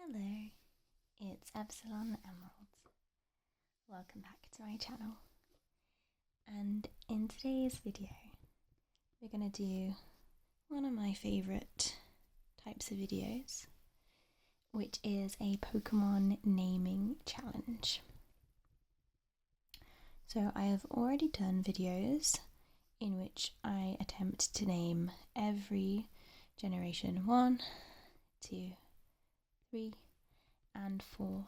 Hello, it's Epsilon Emerald. Welcome back to my channel. And in today's video, we're going to do one of my favourite types of videos, which is a Pokemon naming challenge. So I have already done videos in which I attempt to name every generation 1, 2, 3 and 4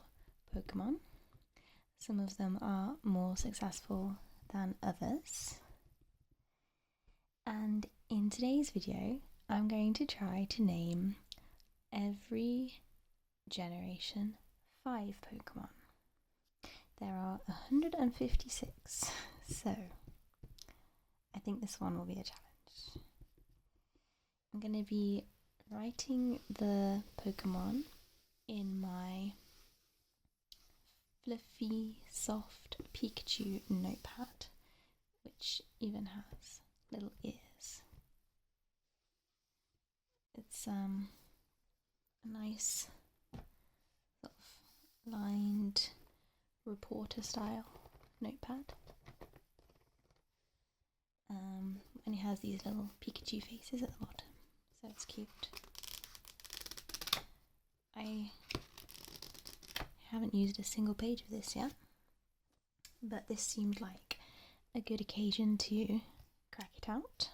Pokemon. Some of them are more successful than others. And in today's video, I'm going to try to name every generation 5 Pokemon. There are 156, so I think this one will be a challenge. I'm going to be writing the Pokemon in my fluffy, soft Pikachu notepad, which even has little ears. It's a nice sort of lined reporter style notepad. And it has these little Pikachu faces at the bottom, so it's cute. I haven't used a single page of this yet, but this seemed like a good occasion to crack it out.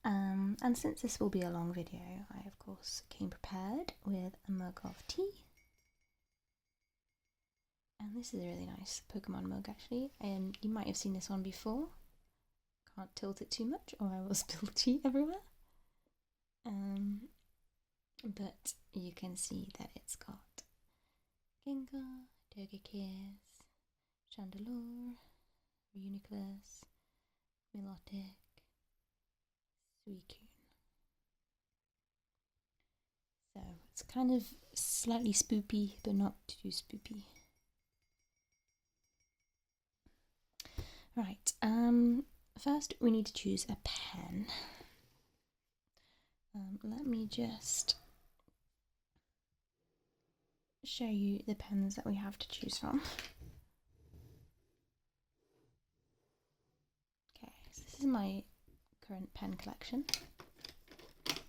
And since this will be a long video, I of course came prepared with a mug of tea. And this is a really nice Pokemon mug actually, and you might have seen this one before. Can't tilt it too much or I will spill tea everywhere. But you can see that it's got Gengar, Togekiss, Chandelure, Reuniclus, Milotic, Suicune. So it's kind of slightly spoopy, but not too spoopy. Right, first we need to choose a pen. Let me just show you the pens that we have to choose from. Okay, so this is my current pen collection. It's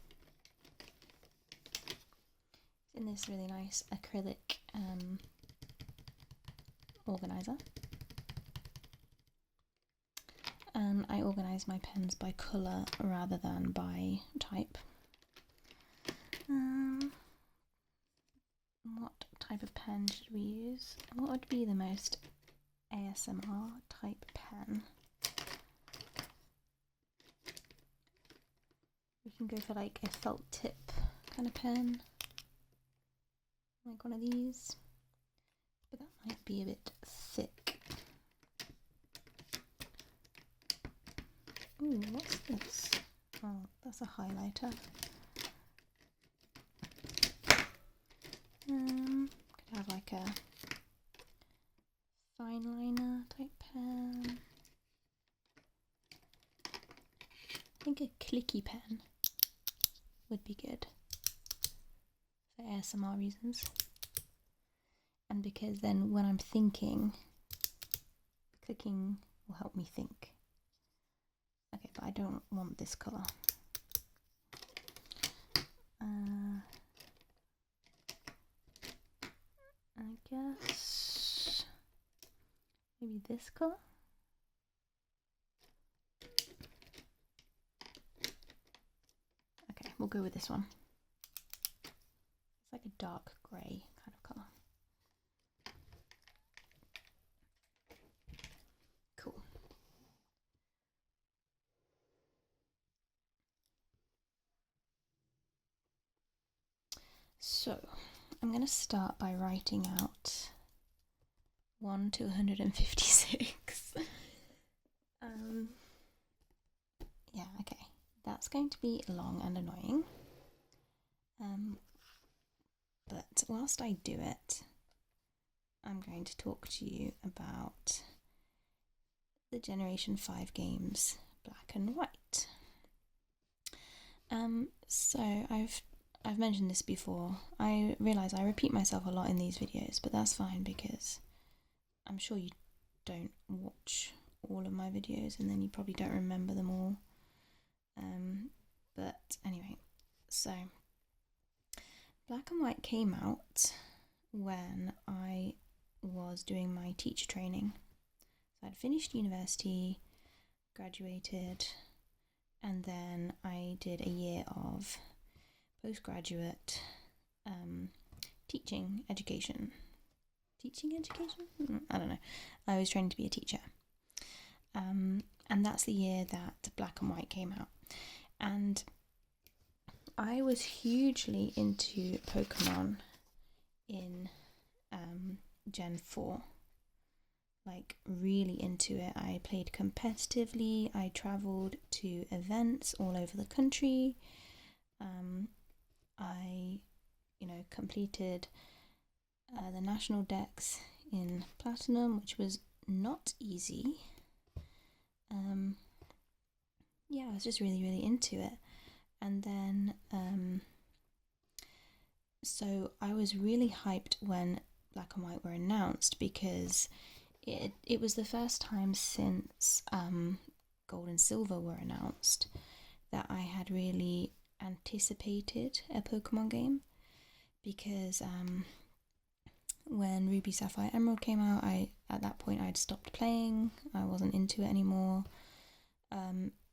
in this really nice acrylic organizer. And I organise my pens by colour rather than by type. What type of pen should we use? What would be the most ASMR type pen? We can go for like a felt tip kind of pen, like one of these, but that might be a bit thick. Ooh, what's this? Oh, that's a highlighter. Could have like a fine liner type pen. I think a clicky pen would be good for ASMR reasons. And because then when I'm thinking, clicking will help me think. Okay, but I don't want this colour. I guess maybe this colour? Okay, we'll go with this one. It's like a dark grey kind of colour. Cool. So, I'm going to start by writing out 1 to 156. Yeah, okay. That's going to be long and annoying. But whilst I do it, I'm going to talk to you about the Generation 5 games, Black and White. So I've I've mentioned this before. I realise I repeat myself a lot in these videos, but that's fine because I'm sure you don't watch all of my videos and then you probably don't remember them all. But anyway, so Black and White came out when I was doing my teacher training. So I'd finished university, graduated, and then I did a year of postgraduate teaching education. I don't know. I was training to be a teacher. And that's the year that Black and White came out. And I was hugely into Pokemon in Gen 4. Like, really into it. I played competitively. I travelled to events all over the country. I, completed the national decks in Platinum, which was not easy. I was just really, really into it. And then, so I was really hyped when Black and White were announced because it was the first time since Gold and Silver were announced that I had really anticipated a Pokemon game, because when Ruby, Sapphire, Emerald came out, at that point I'd stopped playing. I wasn't into it anymore.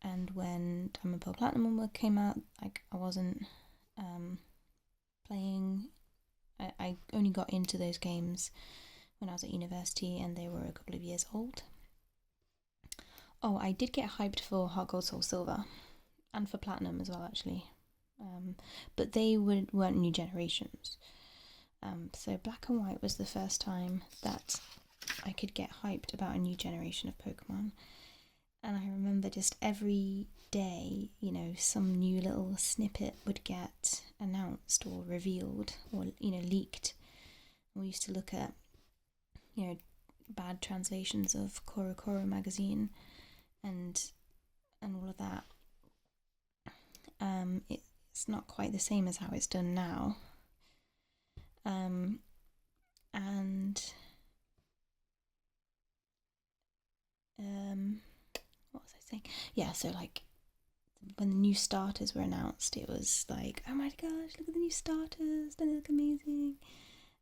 And when Diamond, Pearl, Platinum came out, I wasn't playing. I only got into those games when I was at university, and they were a couple of years old. Oh, I did get hyped for Heart Gold, Soul Silver, and for Platinum as well, actually. But they weren't new generations. So Black and White was the first time that I could get hyped about a new generation of Pokemon. And I remember just every day, some new little snippet would get announced or revealed or, leaked. We used to look at, bad translations of Korokoro magazine and all of that. It's not quite the same as how it's done now. What was I saying? Yeah, so when the new starters were announced, it was like, oh my gosh, look at the new starters, don't they look amazing?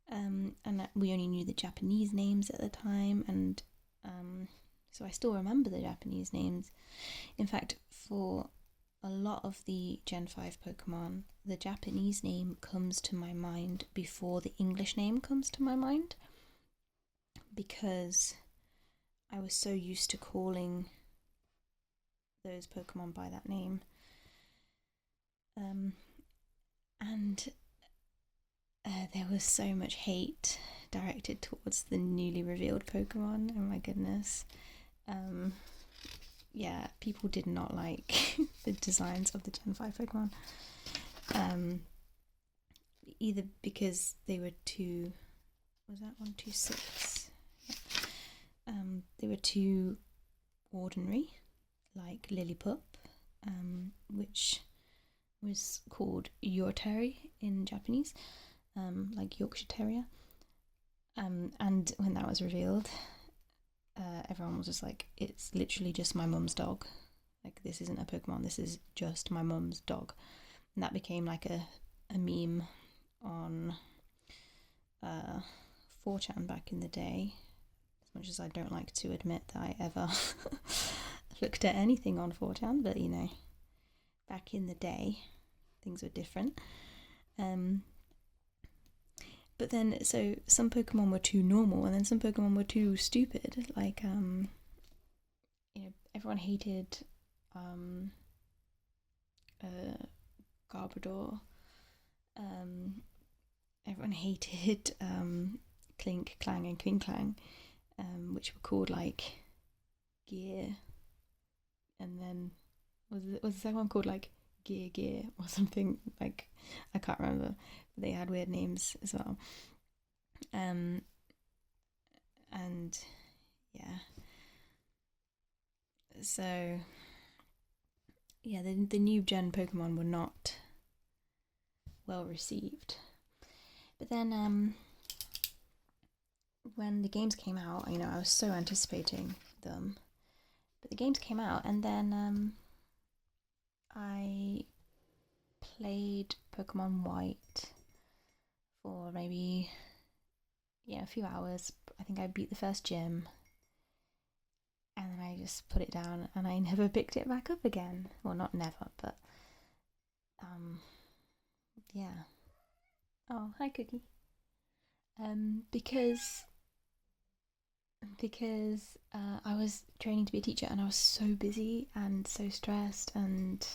And we only knew the Japanese names at the time, and so I still remember the Japanese names. In fact, for a lot of the Gen 5 Pokemon, the Japanese name comes to my mind before the English name comes to my mind, because I was so used to calling those Pokemon by that name. And there was so much hate directed towards the newly revealed Pokemon. Oh my goodness. People did not like the designs of the Gen 5 Pokemon. Either because they were too... Was that 126? Yeah. They were too ordinary, like Lillipup, which was called Yorteri in Japanese, like Yorkshire Terrier. And when that was revealed, everyone was just like, it's literally just my mum's dog. Like, this isn't a Pokemon, this is just my mum's dog. And that became like a meme on 4chan back in the day. As much as I don't like to admit that I ever looked at anything on 4chan, but back in the day, things were different. But then, so some Pokemon were too normal, and then some Pokemon were too stupid. Like, everyone hated Garbodor. Everyone hated Clink, Clang, and Kling, which were called like Gear, and then was the second one called like Gear or something, like, I can't remember, but they had weird names as well. And yeah, so yeah, the new gen Pokemon were not well received. But then when the games came out, I was so anticipating them. But the games came out, and then I played Pokemon White for maybe a few hours. I think I beat the first gym, and then I just put it down, and I never picked it back up again. Well, not never, but yeah. Oh, hi, Cookie. Because I was training to be a teacher, and I was so busy and so stressed, and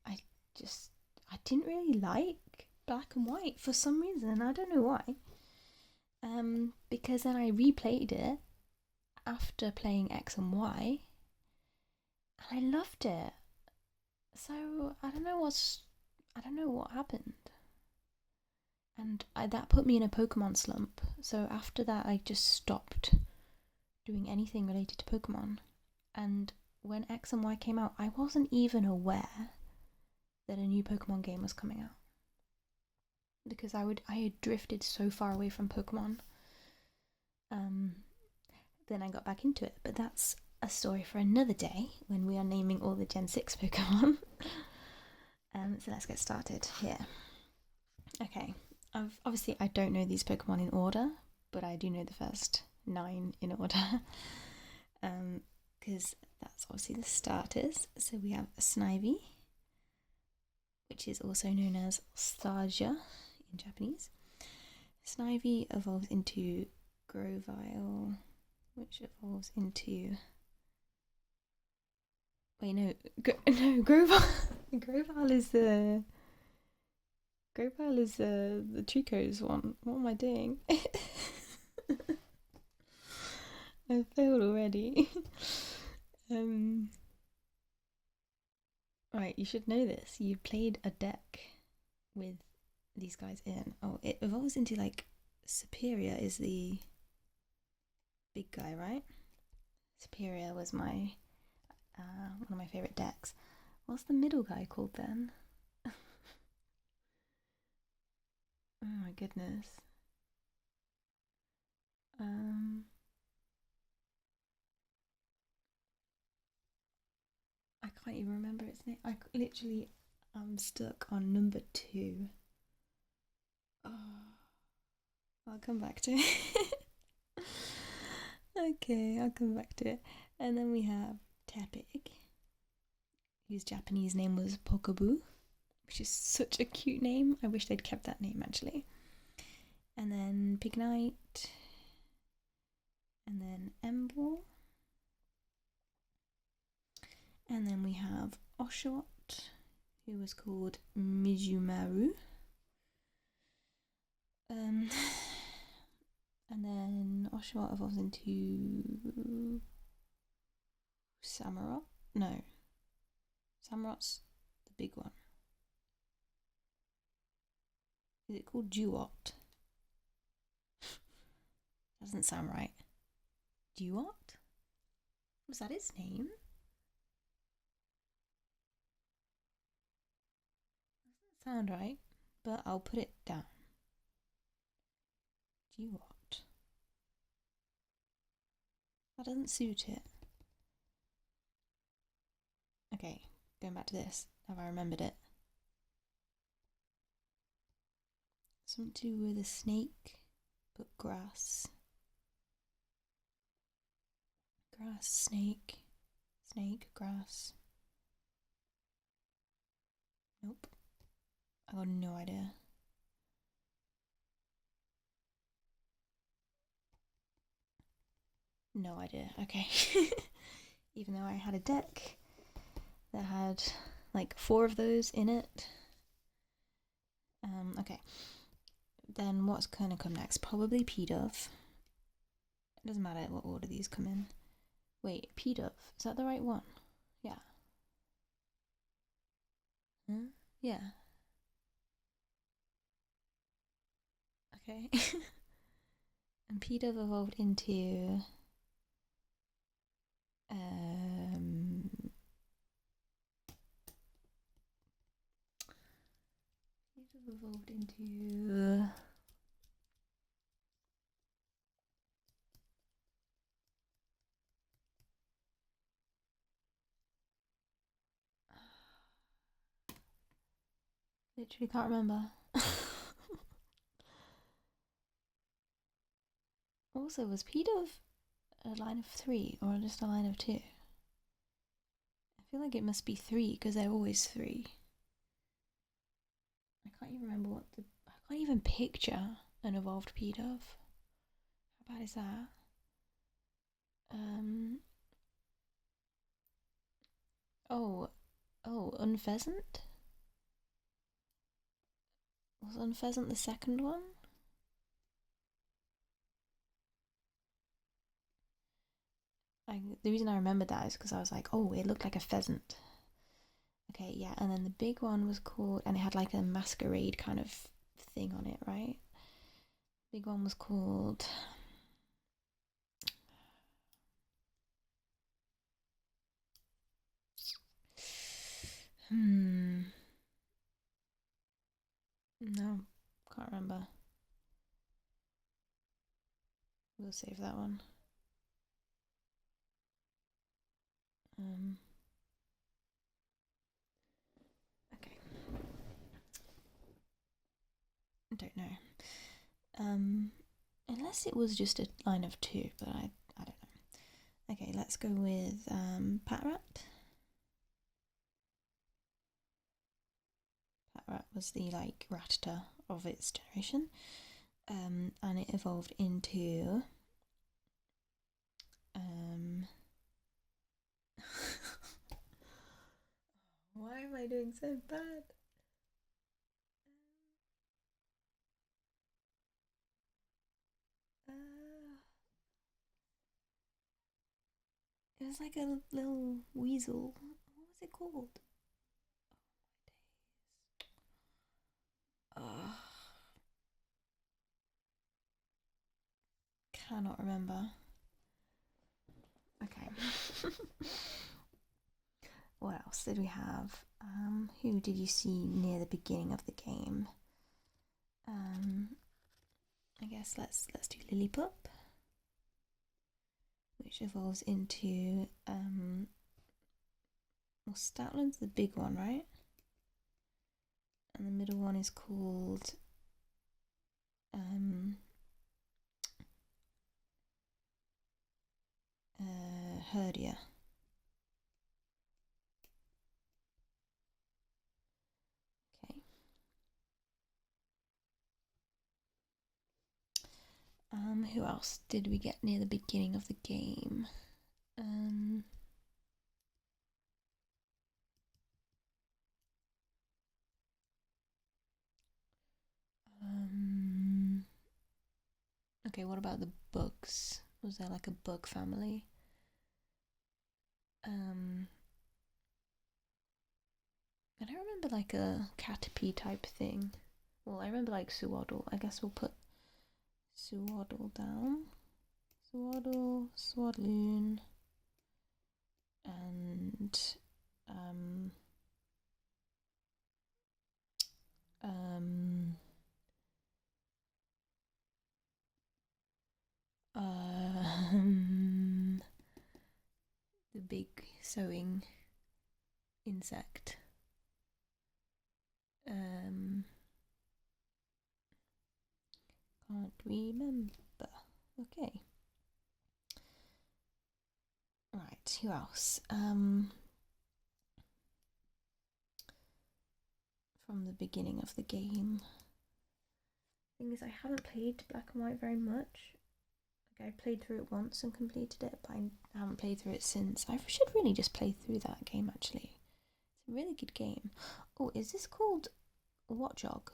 I just I didn't really like Black and White for some reason. I don't know why. Because then I replayed it after playing X and Y, and I loved it. So I don't know what happened, and that put me in a Pokemon slump. So after that, I just stopped doing anything related to Pokemon. And when X and Y came out, I wasn't even aware that a new Pokemon game was coming out, because I had drifted so far away from Pokemon. Then I got back into it, but that's a story for another day when we are naming all the Gen 6 Pokemon. So let's get started here. Okay, obviously I don't know these Pokemon in order, but I do know the first 9 in order. Because that's obviously the starters. So we have Snivy, which is also known as Stagia in Japanese. Snivy evolves into Grovyle, which evolves into... Wait, no, Grovyle. Grovyle is the... Grovyle is the Trico's one. What am I doing? I failed already. Right, you should know this. You played a deck with these guys in. Oh, it evolves into like Superior is the big guy, right? Superior was my one of my favorite decks. What's the middle guy called then? Oh my goodness. I can't even remember its name. I literally am stuck on number 2. Oh, I'll come back to it. Okay, I'll come back to it. And then we have Tepig, whose Japanese name was Pokabu, which is such a cute name. I wish they'd kept that name actually. And then Pignite, and then Emboar, and then we have Oshawott, who was called Mizumaru. And then Oshawott evolves into Samurott. No, Samurott's the big one. Is it called Duot? Doesn't sound right. Duot? Was that his name? Doesn't sound right, but I'll put it down. Duot. That doesn't suit it. Okay, going back to this. Have I remembered it? Something to do with a snake, but grass. Grass, snake, grass. Nope. I got no idea. No idea. Okay. Even though I had a deck that had like 4 of those in it. Okay. Then what's gonna come next? Probably Pidove. It doesn't matter what order these come in. Wait, Pidove. Is that the right one? Yeah. Huh? Yeah. Okay. And Pidove evolved into have evolved into... Literally can't remember. Also, was Pidove a line of 3 or just a line of 2? I feel like it must be 3 because they're always 3. I can't even remember what the... I can't even picture an evolved Pidove. How bad is that? Oh, Unpheasant? Was Unpheasant the second one? The reason I remembered that is because I was like, oh, it looked like a pheasant. Okay, yeah, and then the big one was called, and it had like a masquerade kind of thing on it, right? Big one was called... No, can't remember. We'll save that one. Okay. I don't know. Unless it was just a line of 2, but I don't know. Okay, let's go with Patrat. Patrat was the like Rattata of its generation. And it evolved into why am I doing so bad? It was like a little weasel. What was it called? Cannot remember. Okay. What else did we have? Who did you see near the beginning of the game? I guess let's do Lillipup, which evolves into well, Stoutland's the big one, right? And the middle one is called Herdia. Okay. Who else did we get near the beginning of the game? Okay, what about the bugs? Was there like a bug family? I don't remember like a Caterpie type thing. Well, I remember like Suwaddle. I guess we'll put Suwaddle down. Suwaddle, Swadloon, and the big sewing insect. Can't remember. Okay. Right, who else? From the beginning of the game. Thing is, I haven't played Black and White very much. Like, I played through it once and completed it, but I haven't played through it since. I should really just play through that game, actually. It's a really good game. Oh, is this called Watchog?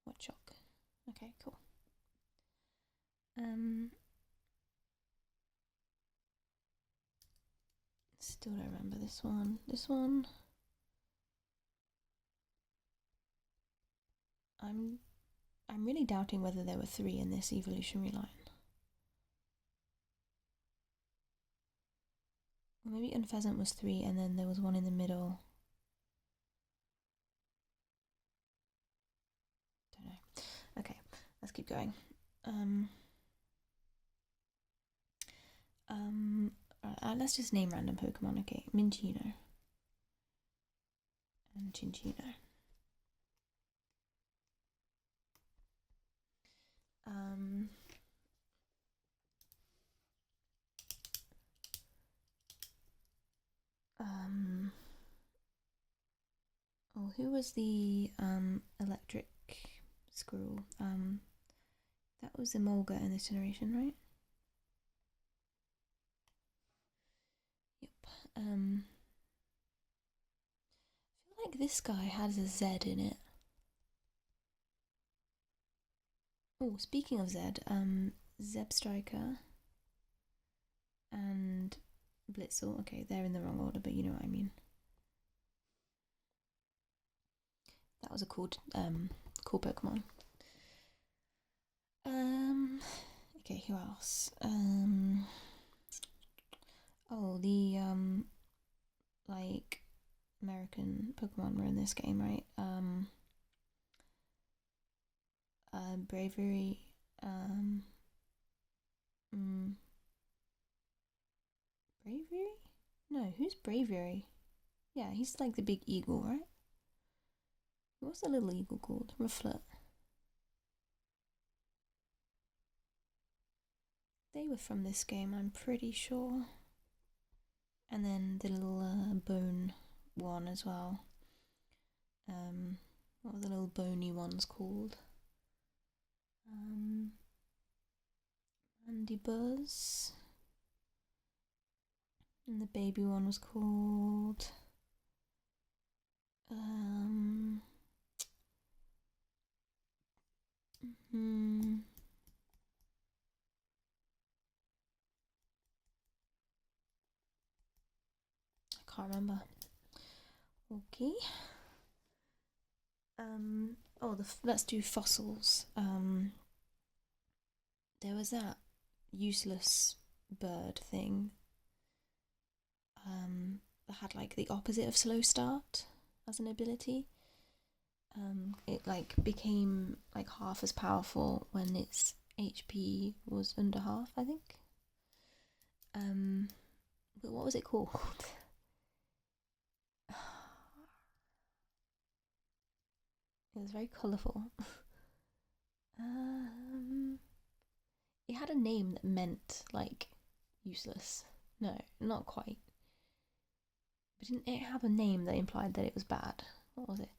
Watchog. Okay, cool. Still don't remember this one. This one. I'm really doubting whether there were 3 in this evolutionary line. Or maybe Unpheasant was 3 and then there was one in the middle. Don't know. Okay, let's keep going. Let's just name random Pokemon. Okay, Minccino and Cinccino. Oh, who was the electric squirrel? That was Emolga in this generation, right? Yep. I feel like this guy has a Z in it. Oh, speaking of Z, Zebstrika and Blitzel. Okay, they're in the wrong order, but you know what I mean. That was a cool Pokemon. Okay, who else? Oh, the like American Pokemon were in this game, right? Bravery. Bravery? No, who's Bravery? Yeah, he's like the big eagle, right? What's the little eagle called? Rufflet. They were from this game, I'm pretty sure. And then the little bone one as well. What were the little bony ones called? Andy Buzz. And the baby one was called I can't remember. Okay. Let's do fossils. There was that useless bird thing. That had like the opposite of slow start as an ability. It like became like half as powerful when its HP was under half, I think. But what was it called? It was very colourful. It had a name that meant like useless. No, not quite. But didn't it have a name that implied that it was bad? What was it?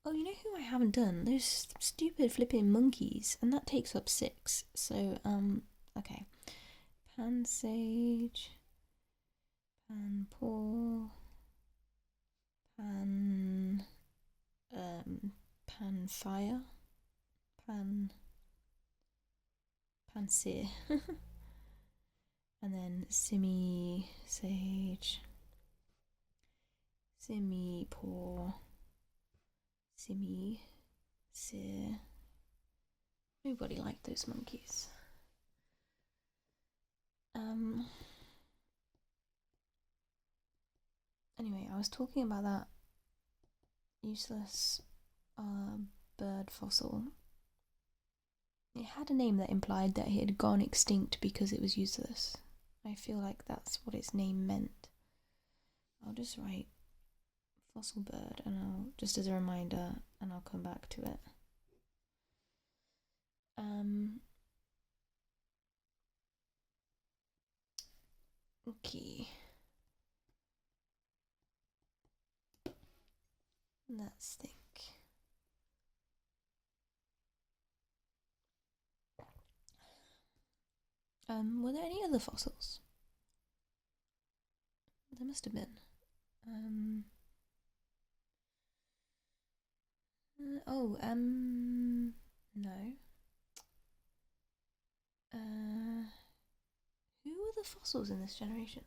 Oh, you know who I haven't done? Those stupid flipping monkeys, and that takes up 6. So, okay. Pansage, Panpour, Panfire, Pansear, and then Simi Sage, Simipour, Simi Sear. Nobody liked those monkeys. Anyway, I was talking about that useless bird fossil. It had a name that implied that it had gone extinct because it was useless. I feel like that's what its name meant. I'll just write fossil bird and I'll just as a reminder and I'll come back to it. Okay. Let's think. Were there any other fossils? There must have been. No. Who were the fossils in this generation?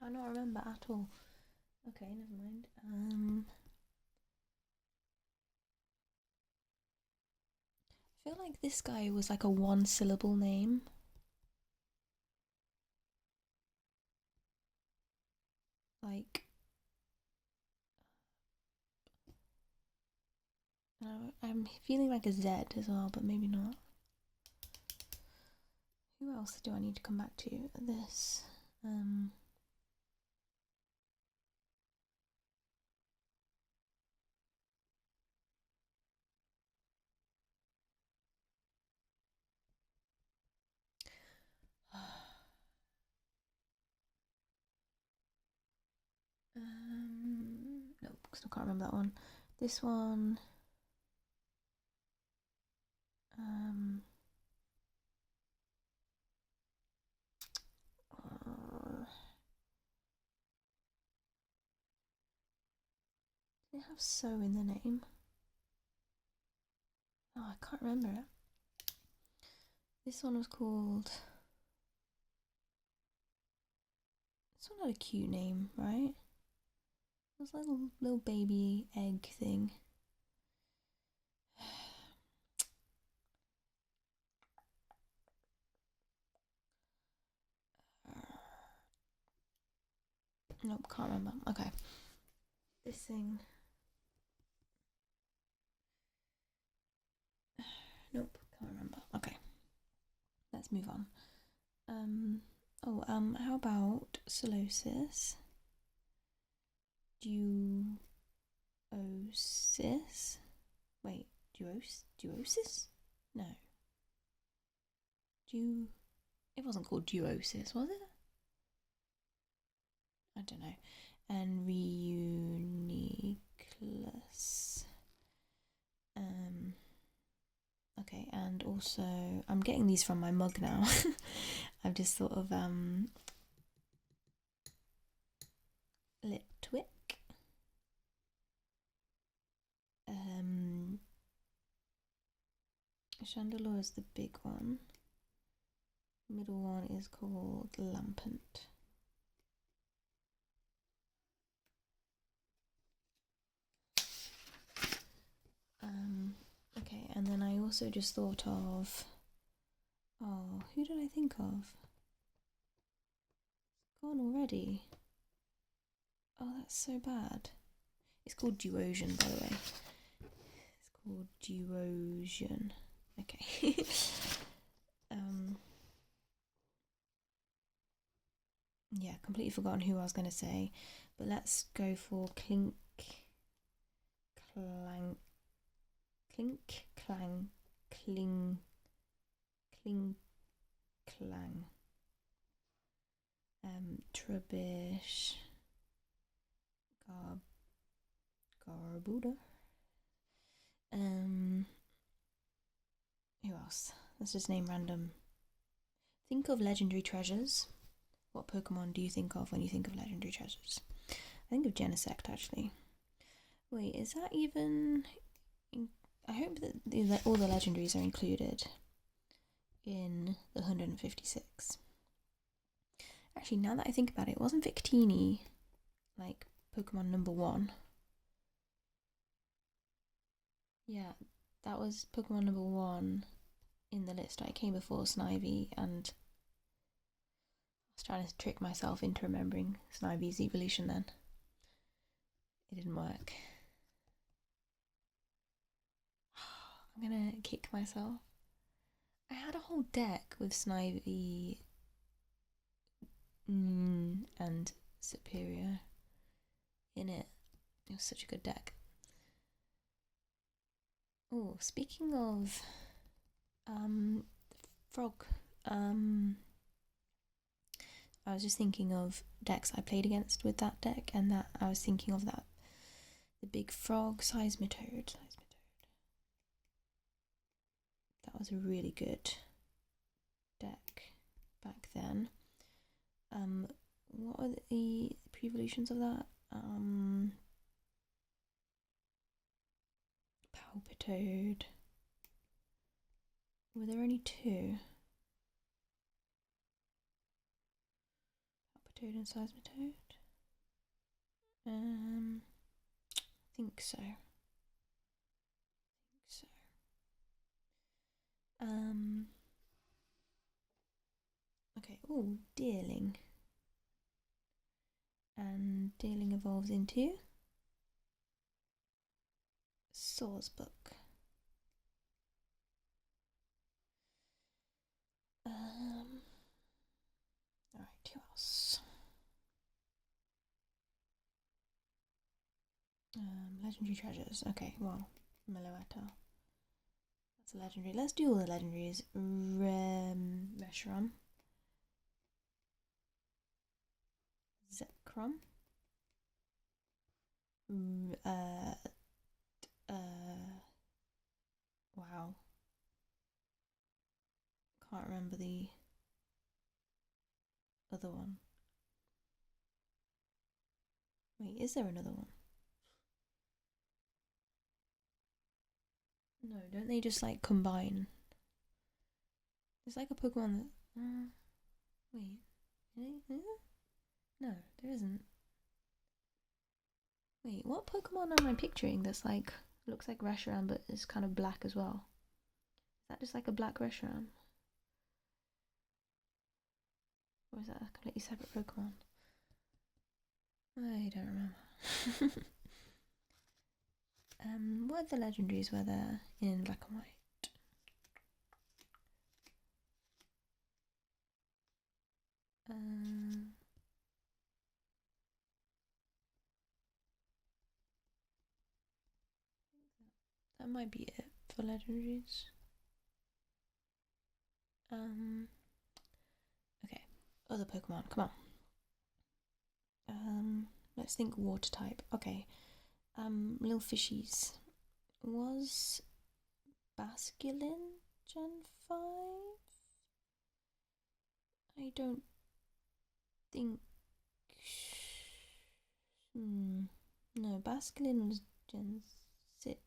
Cannot remember at all. Okay, never mind. I feel like this guy was like a one-syllable name. Like, I'm feeling like a Z as well, but maybe not. Who else do I need to come back to? This. Nope, because I can't remember that one. This one. They have so in the name. Oh, I can't remember it. This one was called. This one had a cute name, right? It was like a little baby egg thing. Nope, can't remember. Okay. This thing. Nope, can't remember. Okay. Let's move on. How about Solosis? Duosis? Wait, duosis? No. It wasn't called duosis, was it? I don't know. And Reuniclus. Okay, and also I'm getting these from my mug now. I've just sort of Litwick. Chandelure is the big one. Middle one is called Lampant. Okay, and then I also just thought of. Oh, who did I think of? Gone already. Oh, that's so bad. It's called Duosion, by the way. It's called Duosion. Okay. Yeah, completely forgotten who I was going to say, but let's go for Clink Clang Cling Clang Trubbish Garbuda. Who else? Let's just name random. Think of legendary treasures. What Pokemon do you think of when you think of legendary treasures? I think of Genesect, actually. Wait, is that even... I hope that all the legendaries are included in the 156. Actually, now that I think about it, wasn't Victini like Pokemon number 1? Yeah, that was Pokemon number 1 in the list. I came before Snivy, and I was trying to trick myself into remembering Snivy's evolution then. It didn't work. I'm gonna kick myself. I had a whole deck with Snivy and Superior in it. It was such a good deck. Oh, speaking of Frog, I was just thinking of decks I played against with that deck, and that I was thinking of that the big frog Seismitoad. That was a really good deck back then. What are the pre-evolutions of that? Palpitoad. Were there only 2? Palpitoad and Seismitoad? I think so. Okay, oh, Deerling. And Deerling evolves into Sawsbuck. Alright, who else? Legendary treasures. Okay, well, Meloetta. That's a legendary. Let's do all the legendaries. Reshiram. Zekrom. Wow. Can't remember the other one. Wait, is there another one? No, don't they just like combine? There's like a Pokemon that. Wait, no, there isn't. Wait, what Pokemon am I picturing that's like looks like Reshiram but is kind of black as well? Is that just like a black Reshiram? Or is that a completely separate Pokemon? I don't remember. What are the legendaries were there in black and white? That might be it for legendaries. Okay, other Pokemon, come on. Let's think water type. Okay, little fishies. Was Basculin Gen 5? I don't think. No, Basculin was Gen 6.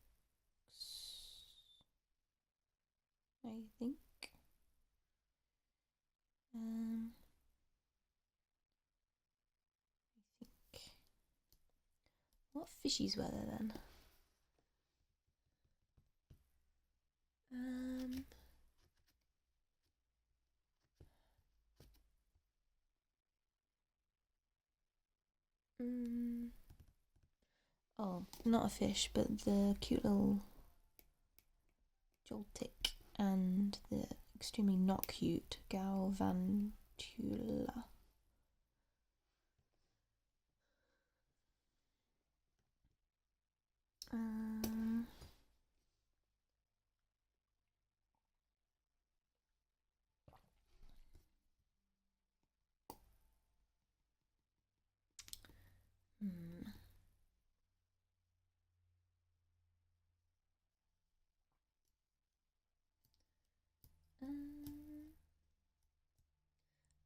I think. What fishies were there then? Oh, not a fish, but the cute little Joltik and the extremely not cute Galvantula.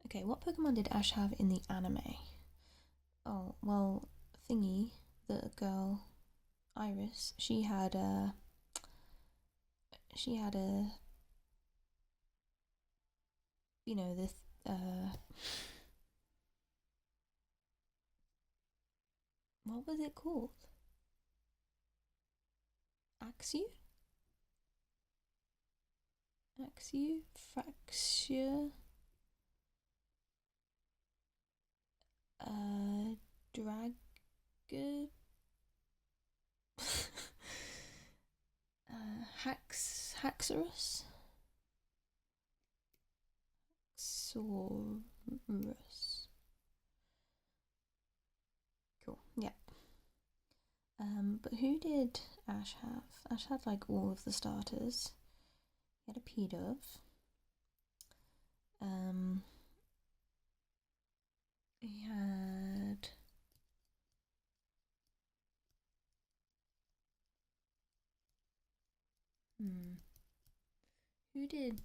Okay, what Pokemon did Ash have in the anime? Oh, well, Thingy, the girl, Iris, she had a you know, this what was it called? Axew? Fraxure? Drag Haxorus? Saurus. Cool, yeah. But who did Ash have? Ash had like all of the starters. He had a Pidove. He had who did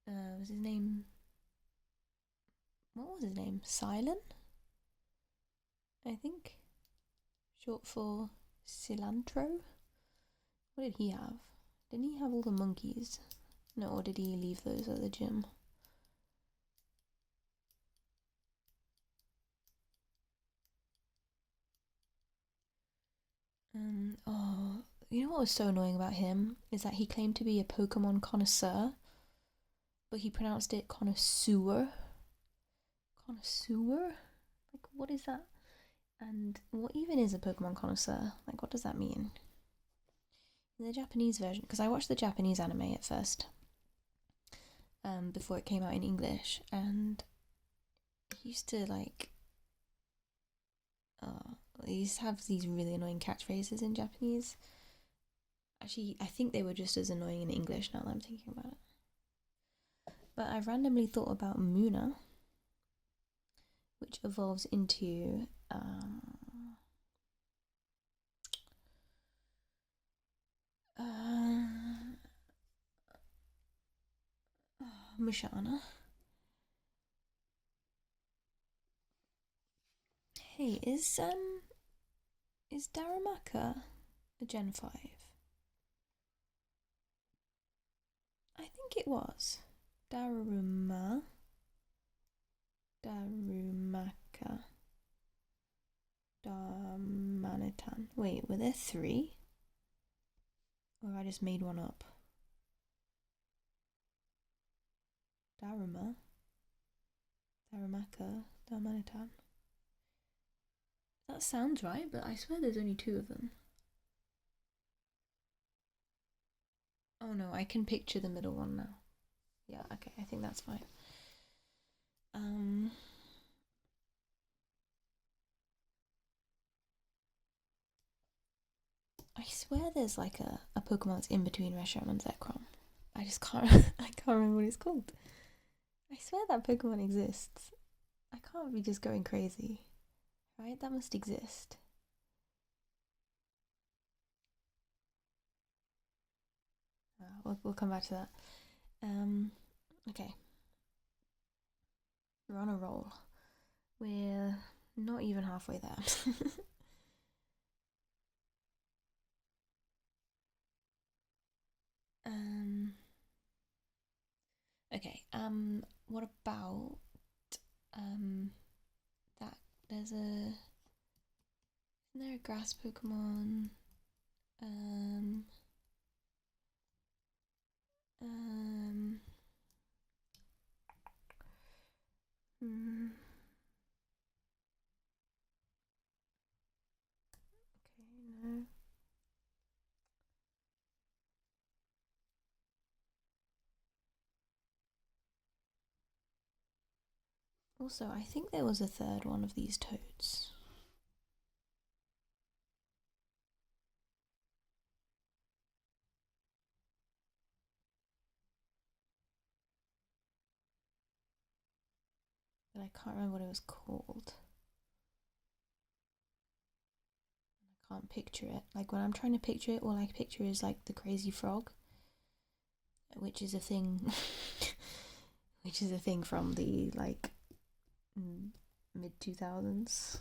was his name, what was his name? Silent, I think, short for cilantro. What did he have? Didn't he have all the monkeys? No, or did he leave those at the gym? Oh You know what was so annoying about him is that he claimed to be a Pokemon connoisseur, but he pronounced it connoisseur. Connoisseur? Like, what is that? And what even is a Pokemon connoisseur? Like, what does that mean? In the Japanese version, because I watched the Japanese anime at first, before it came out in English, and he used to like, he used to have these really annoying catchphrases in Japanese. Actually, I think they were just as annoying in English now that I'm thinking about it. But I randomly thought about Munna, which evolves into Musharna. Hey, is Darumaka a Gen 5? I think it was. Darumaka. Darmanitan. Wait, were there 3? Or I just made one up? Darumaka, Darmanitan. That sounds right, but I swear there's only 2 of them. Oh no, I can picture the middle one now. Yeah, okay, I think that's fine. I swear there's like a Pokemon that's in between Reshiram and Zekrom. I just can't I can't remember what it's called. I swear that Pokemon exists. I can't be just going crazy. Right? That must exist. We'll come back to that. Okay. We're on a roll. We're not even halfway there. Okay, what about that there's a isn't there a grass Pokemon? Okay, no. Also, I think there was a third one of these toads. But I can't remember what it was called. I can't picture it. Like when I'm trying to picture it, all I picture is like the crazy frog, which is a thing which is a thing from the like mid 2000s,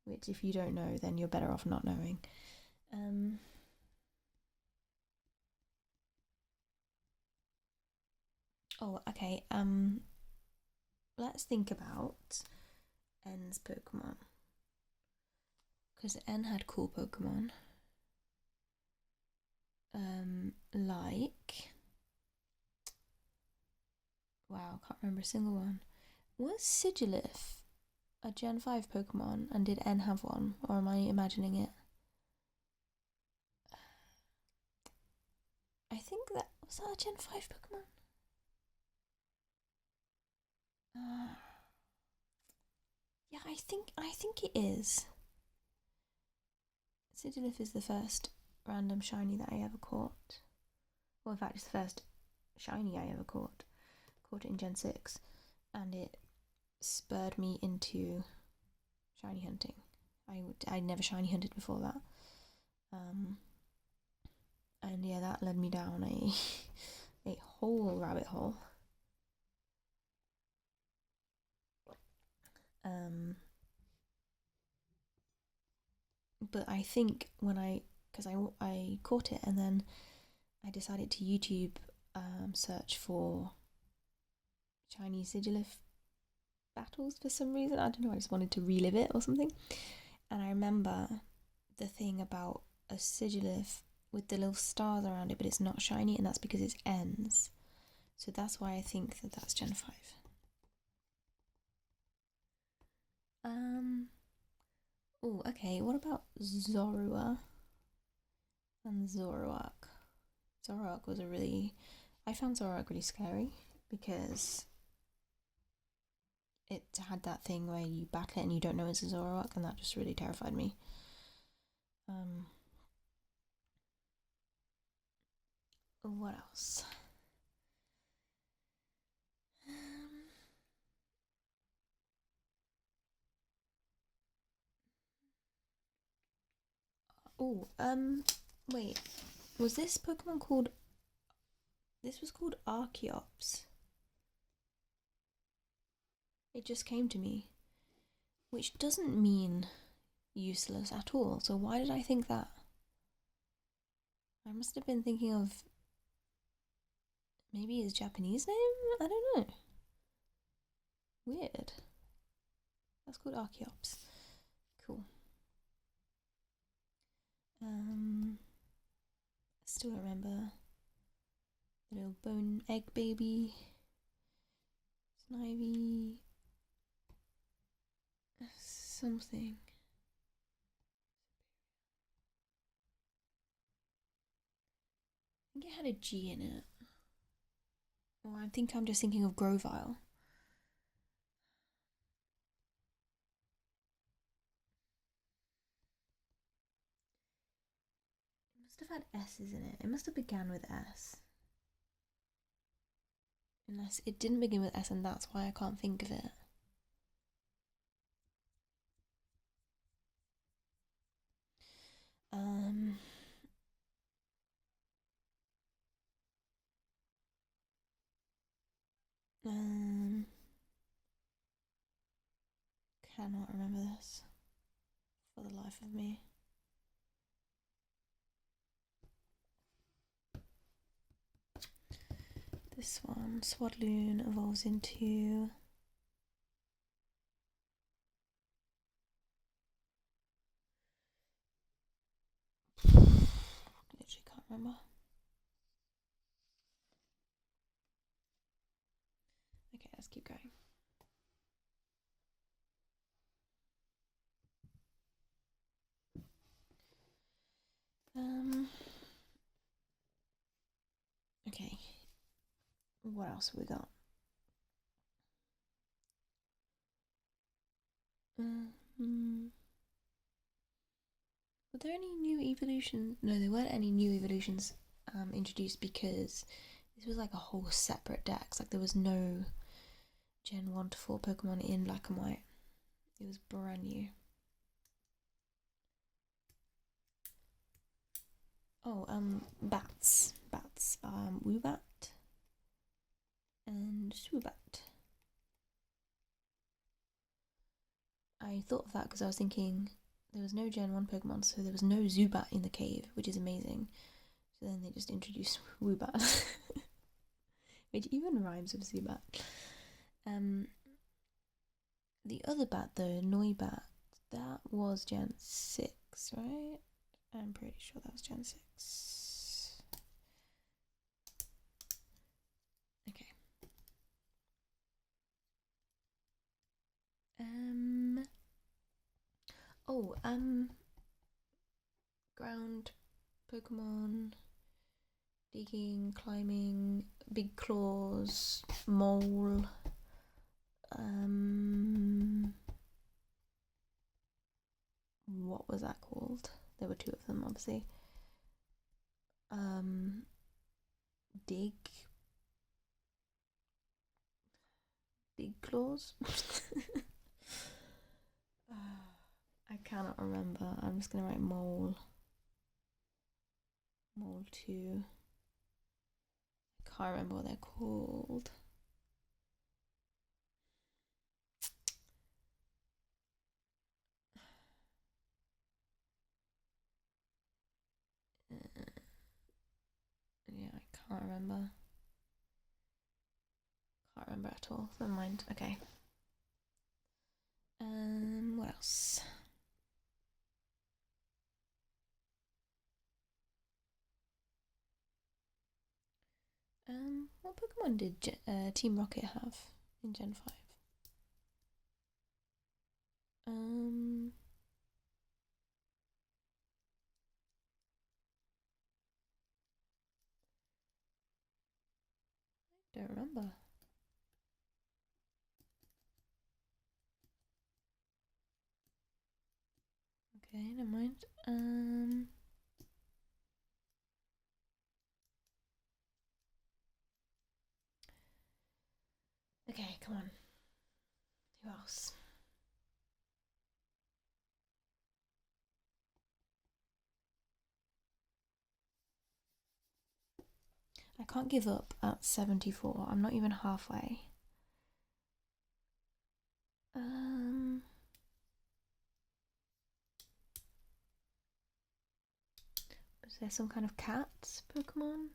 which if you don't know then you're better off not knowing. Oh, okay. Let's think about N's Pokemon, because N had cool Pokemon. Like, wow, can't remember a single one. Was Sigilyph a Gen 5 Pokemon, and did N have one, or am I imagining it? I think that was that a Gen 5 Pokemon? Yeah, I think it is. Sigilyph is the first random shiny that I ever caught. Well, in fact, it's the first shiny I ever caught. Caught it in Gen 6, and it spurred me into shiny hunting. I'd never shiny hunted before that. And yeah, that led me down a whole rabbit hole. But I think because I caught it and then I decided to YouTube search for Chinese Sigilyph battles for some reason. I don't know, I just wanted to relive it or something. And I remember the thing about a Sigilyph with the little stars around it, but it's not shiny, and that's because it's ends. So that's why I think that that's Gen 5. Oh, okay, what about Zorua and Zoroark? Zoroark was I found Zoroark really scary because it had that thing where you battle it and you don't know it's a Zoroark, and that just really terrified me. What else? Wait, was this Pokemon called? This was called Archeops. It just came to me, which doesn't mean useless at all. So why did I think that? I must have been thinking of maybe his Japanese name? I don't know. Weird. That's called Archeops. Cool. Still remember the little bone egg baby. Snivy. Something. I think it had a G in it. Or I think I'm just thinking of Grovyle. It must have had S's in it. It must have began with S. Unless it didn't begin with S and that's why I can't think of it. Cannot remember this for the life of me. This one, Swadloon, evolves into literally can't remember. Okay, let's keep going. Okay. What else have we got? Were there any new evolutions? No, there weren't any new evolutions introduced because this was like a whole separate dex. Like there was no Gen 1 to 4 Pokemon in Black and White. It was brand new. Oh, bats. Woobat and Swoobat. I thought of that because I was thinking there was no Gen 1 Pokemon, so there was no Zubat in the cave, which is amazing. So then they just introduced Woobat, which even rhymes with Zubat. The other bat though, Noibat, that was Gen 6, right? I'm pretty sure that was Gen 6. Okay. Ground Pokemon, digging, climbing, big claws, mole. What was that called? There were two of them, obviously. Dig. Big claws. I cannot remember. I'm just gonna write mole. Mole 2. I can't remember what they're called. Yeah, I can't remember. Can't remember at all. Never mind. Okay. What else? What Pokemon did Team Rocket have in Gen 5? Um, don't remember. Okay, never mind. Okay, come on. Who else? I can't give up at 74. I'm not even halfway. Is there some kind of cat Pokemon?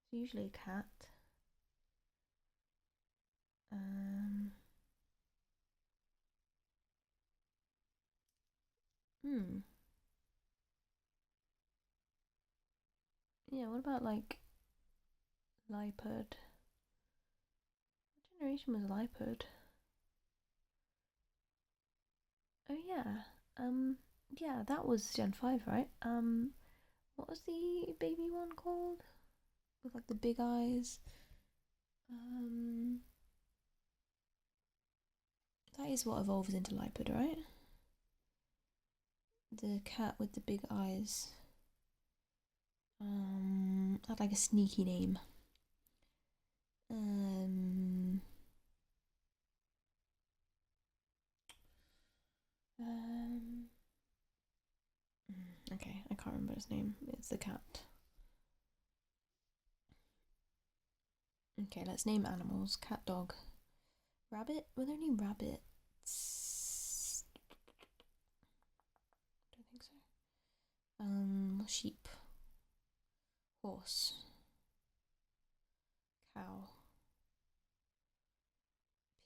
It's usually a cat. Hmm. Yeah, what about like Lipud? What generation was Lipud? Oh yeah. Yeah, that was Gen 5, right? What was the baby one called? With like the big eyes. Um that is what evolves into Lipud, right? The cat with the big eyes. Had like a sneaky name. Um um okay, I can't remember his name. It's the cat. Okay, let's name animals. Cat, dog. Rabbit? Were there any rabbits? Don't think so. Sheep. Horse. Cow.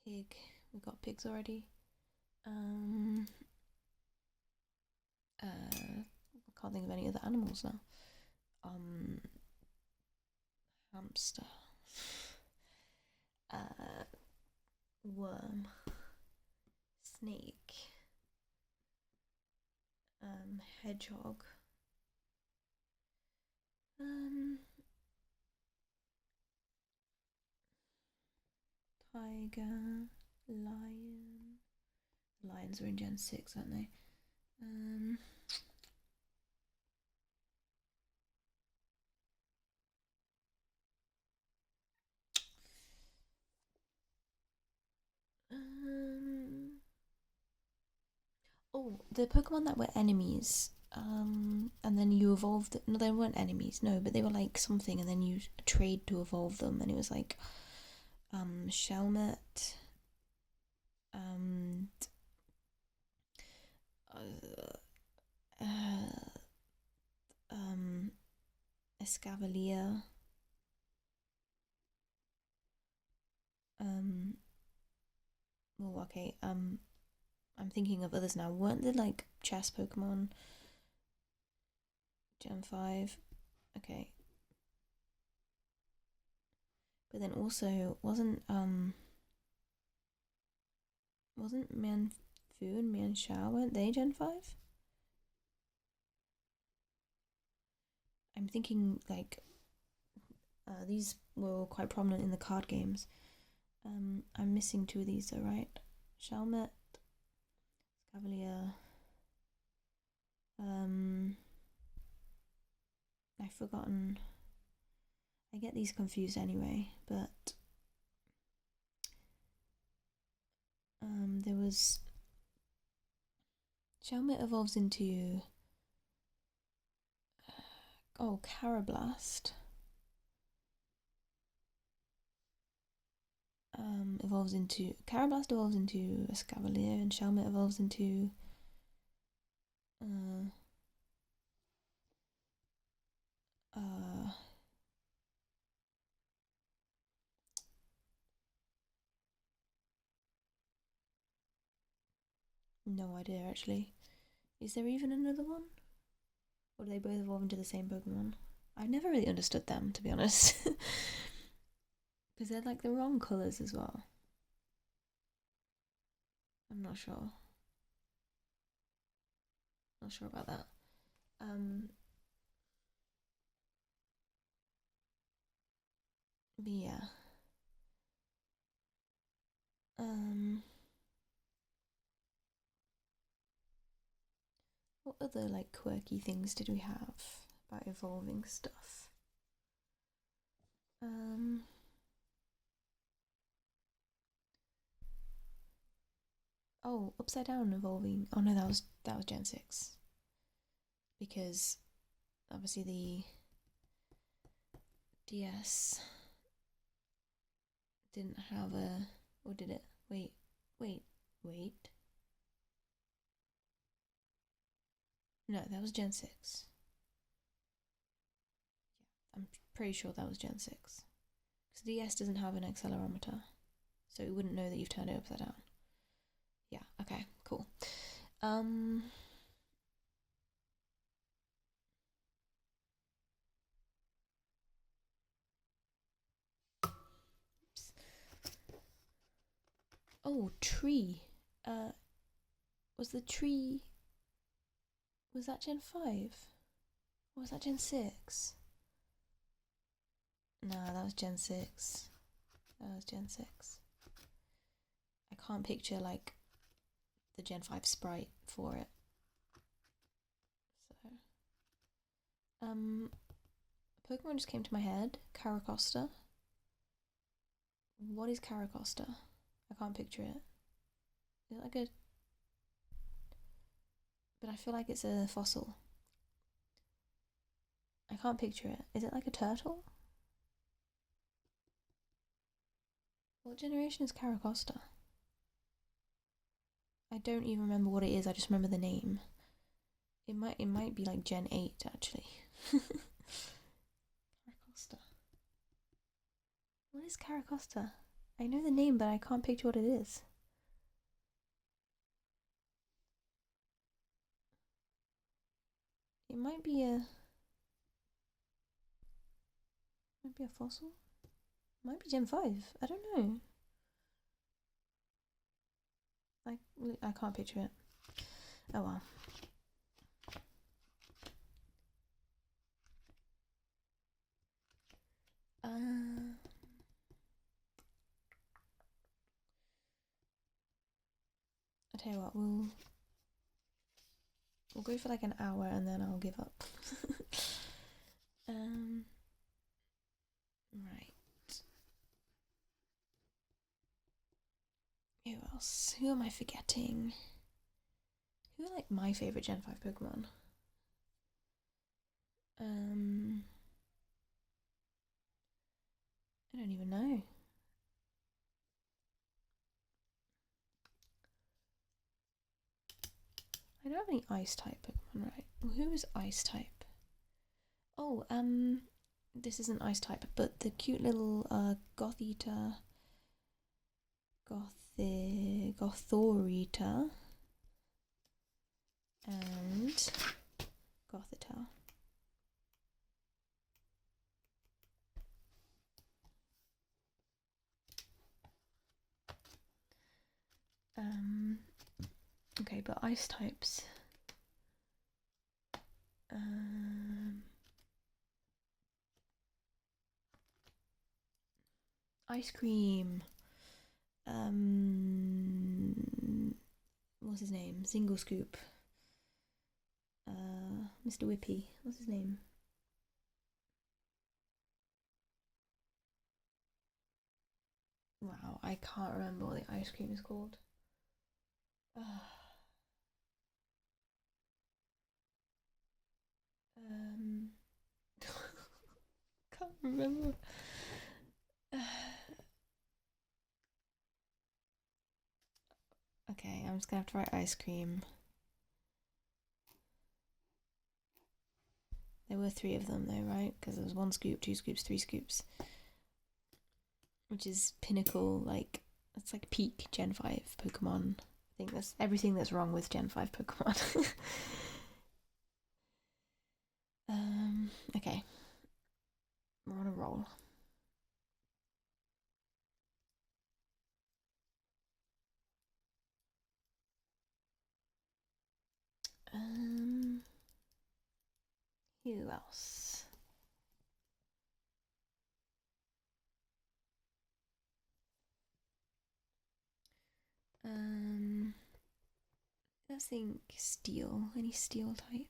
Pig. We've got pigs already. I can't think of any other animals now. Hamster. Worm. Snake. Hedgehog. Tiger. Lion. Lions are in Gen 6, aren't they? Oh, the Pokemon that were enemies, and then you evolved. No, they weren't enemies. No, but they were like something, and then you trade to evolve them, and it was like, Shelmet, um, uh, um, Escavalier, well, okay, I'm thinking of others now. Weren't there like chess Pokemon? Gen 5. Okay. But then also wasn't Mianfu and Mianxia, weren't they Gen 5? I'm thinking like these were quite prominent in the card games. I'm missing two of these though, right? Shelmet, Cavalier. I've forgotten. I get these confused anyway, but there was Shelmet evolves into Carablast. Evolves into Carablast evolves into Escavalier, and Shelmet evolves into uh uh no idea actually. Is there even another one? Or do they both evolve into the same Pokemon? I've never really understood them, to be honest. Because they're like the wrong colours as well. I'm not sure. Not sure about that. But yeah. What other like quirky things did we have about evolving stuff? Oh, upside down evolving. Oh no, that was Gen 6. Because obviously the DS didn't have a, or did it? Wait. No, that was Gen 6. I'm pretty sure that was Gen 6. Because the DS doesn't have an accelerometer, so it wouldn't know that you've turned it upside down. Yeah, okay, cool. Oh, tree. Was the tree... Was that Gen 5? Or was that Gen 6? No, that was Gen 6. That was Gen 6. I can't picture, like, the Gen 5 sprite for it. So... Pokemon just came to my head. Caracosta. What is Caracosta? I can't picture it. Is it like a... But I feel like it's a fossil. I can't picture it. Is it like a turtle? What generation is Caracosta? I don't even remember what it is, I just remember the name. It might be like Gen 8 actually. Caracosta. What is Caracosta? I know the name, but I can't picture what it is. It might be a fossil. Might be Gen 5. I don't know. I can't picture it. Oh well. I'll tell you what, we'll go for like an hour and then I'll give up. Right. Who else? Who am I forgetting? Who are like my favourite Gen 5 Pokemon? I don't even know. I don't have any ice type Pokemon, right? Well, who is ice type? Oh, this isn't ice type, but the cute little Gothita, Gothorita, and Gothita. Okay, but ice types. Ice cream. What's his name? Single Scoop. Mr. Whippy. What's his name? Wow, I can't remember what the ice cream is called. Can't remember. Okay, I'm just gonna have to write ice cream. There were 3 of them though, right? Because there was 1 scoop, 2 scoops, 3 scoops. Which is pinnacle, like, it's like peak Gen 5 Pokemon. I think that's everything that's wrong with Gen 5 Pokemon. Okay. Growl. Who else? Let's think steel. Any steel types?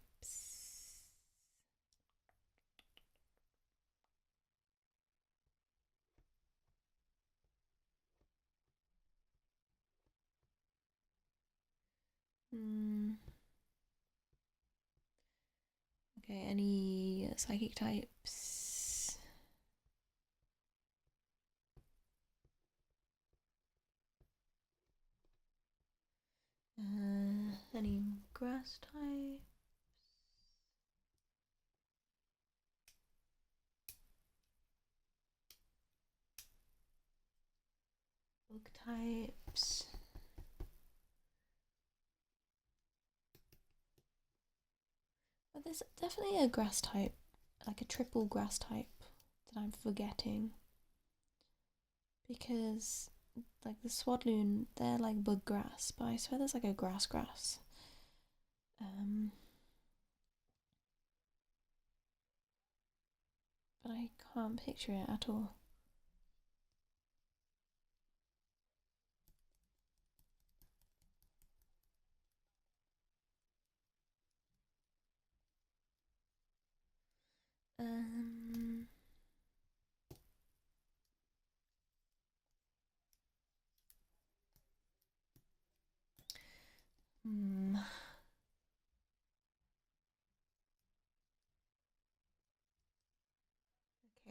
Okay, any psychic types? Any grass types? Bug types? But there's definitely a grass type, like a triple grass type that I'm forgetting. Because like the Swadloon, they're like bug grass, but I swear there's like a grass. But I can't picture it at all.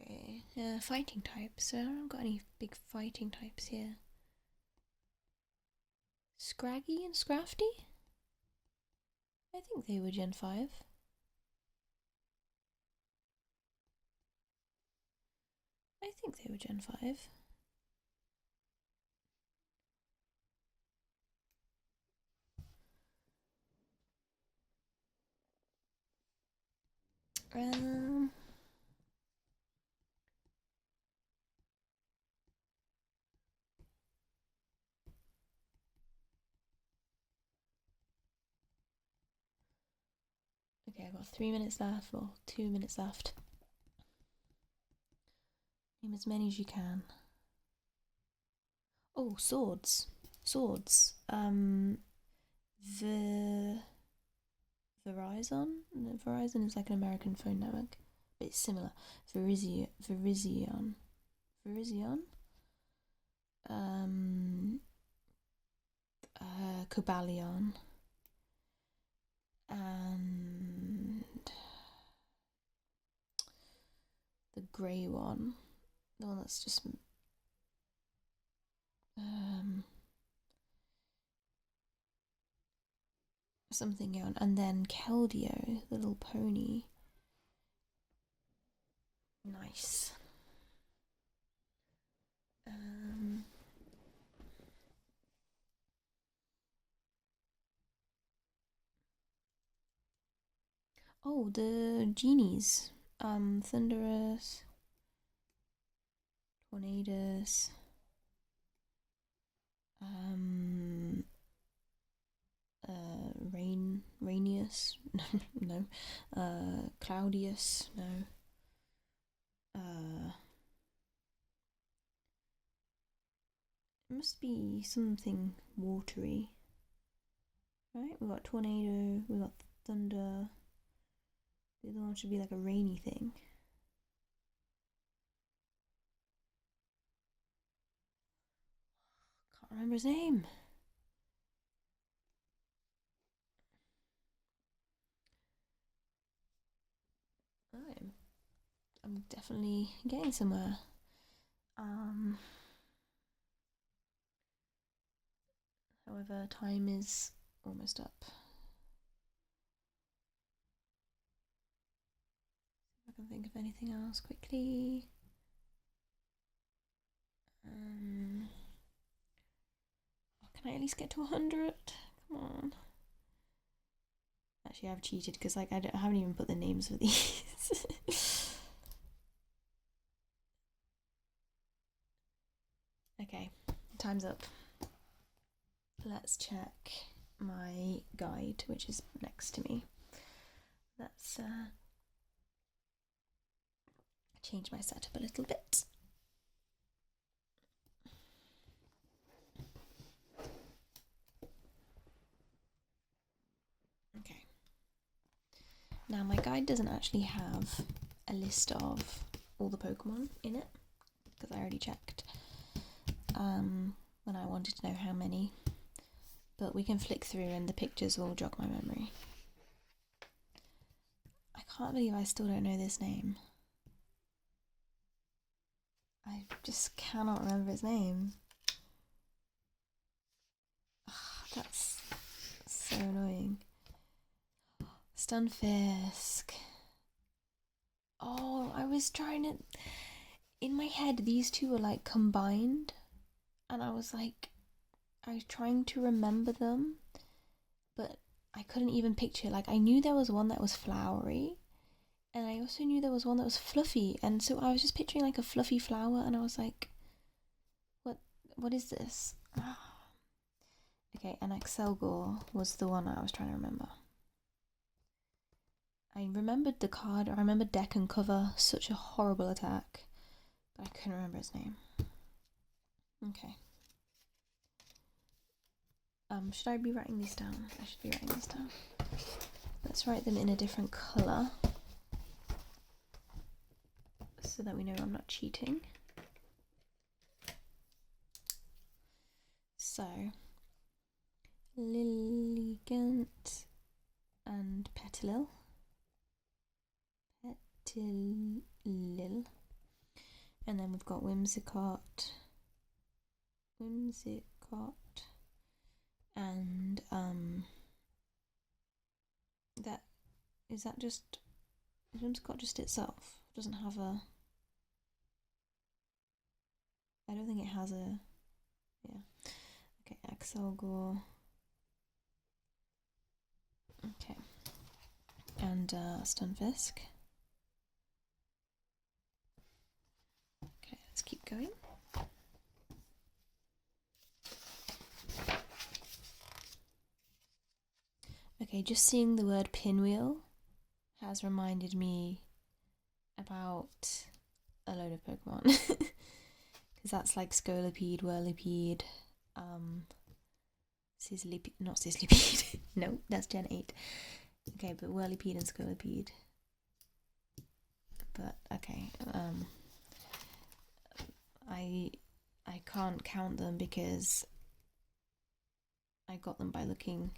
Okay, fighting types. So I haven't got any big fighting types here. Scraggy and Scrafty? I think they were Gen 5. I think they were Gen 5. Okay, I've got 3 minutes left, or 2 minutes left. Name as many as you can. Oh, swords. Swords. Verizon? No, Verizon is like an American phone network, but it's similar. Verizion. Cobalion. And the grey one. The one that's just something else. And then Keldeo, the little pony. Nice. Oh, the genies. Thunderous, Tornadus, Rainius, no, Claudius, no, it must be something watery, right? We got tornado, we got thunder. The other one should be like a rainy thing. Can't remember his name. I'm definitely getting somewhere. However, time is almost up. See if I can think of anything else quickly. Can I at least get to 100? Come on. Actually, I've cheated because like I haven't even put the names for these. time's up. Let's check my guide, which is next to me. Let's change my setup a little bit. Okay. Now my guide doesn't actually have a list of all the Pokemon in it, because I already checked when I wanted to know how many, but we can flick through and the pictures will jog my memory. I can't believe I still don't know this name. I just cannot remember his name. That's so annoying. Stunfisk. Oh, I was trying to... In my head, these two were like combined, and I was trying to remember them, but I couldn't even picture. Like, I knew there was one that was flowery, and I also knew there was one that was fluffy, and so I was just picturing like a fluffy flower, and I was like, what is this? Okay, and Excelgor was the one I was trying to remember. I remembered the card, I remembered deck and cover, such a horrible attack, but I couldn't remember his name. Okay. Should I be writing these down? I should be writing these down. Let's write them in a different colour, so that we know I'm not cheating. So, Lilligant and Petilil. Petilil. And then we've got Whimsicott. And is Whimsicott just itself? It doesn't have a... I don't think it has a... Yeah. Okay, Excelgor. Okay. And Stunfisk. Okay, let's keep going. Okay, just seeing the word pinwheel has reminded me about a load of Pokemon. Because that's like Scolipede, Whirlipede, Sizzlipede, not Sizzlipede. No, that's Gen 8. Okay, but Whirlipede and Scolipede. But okay, I can't count them because I got them by looking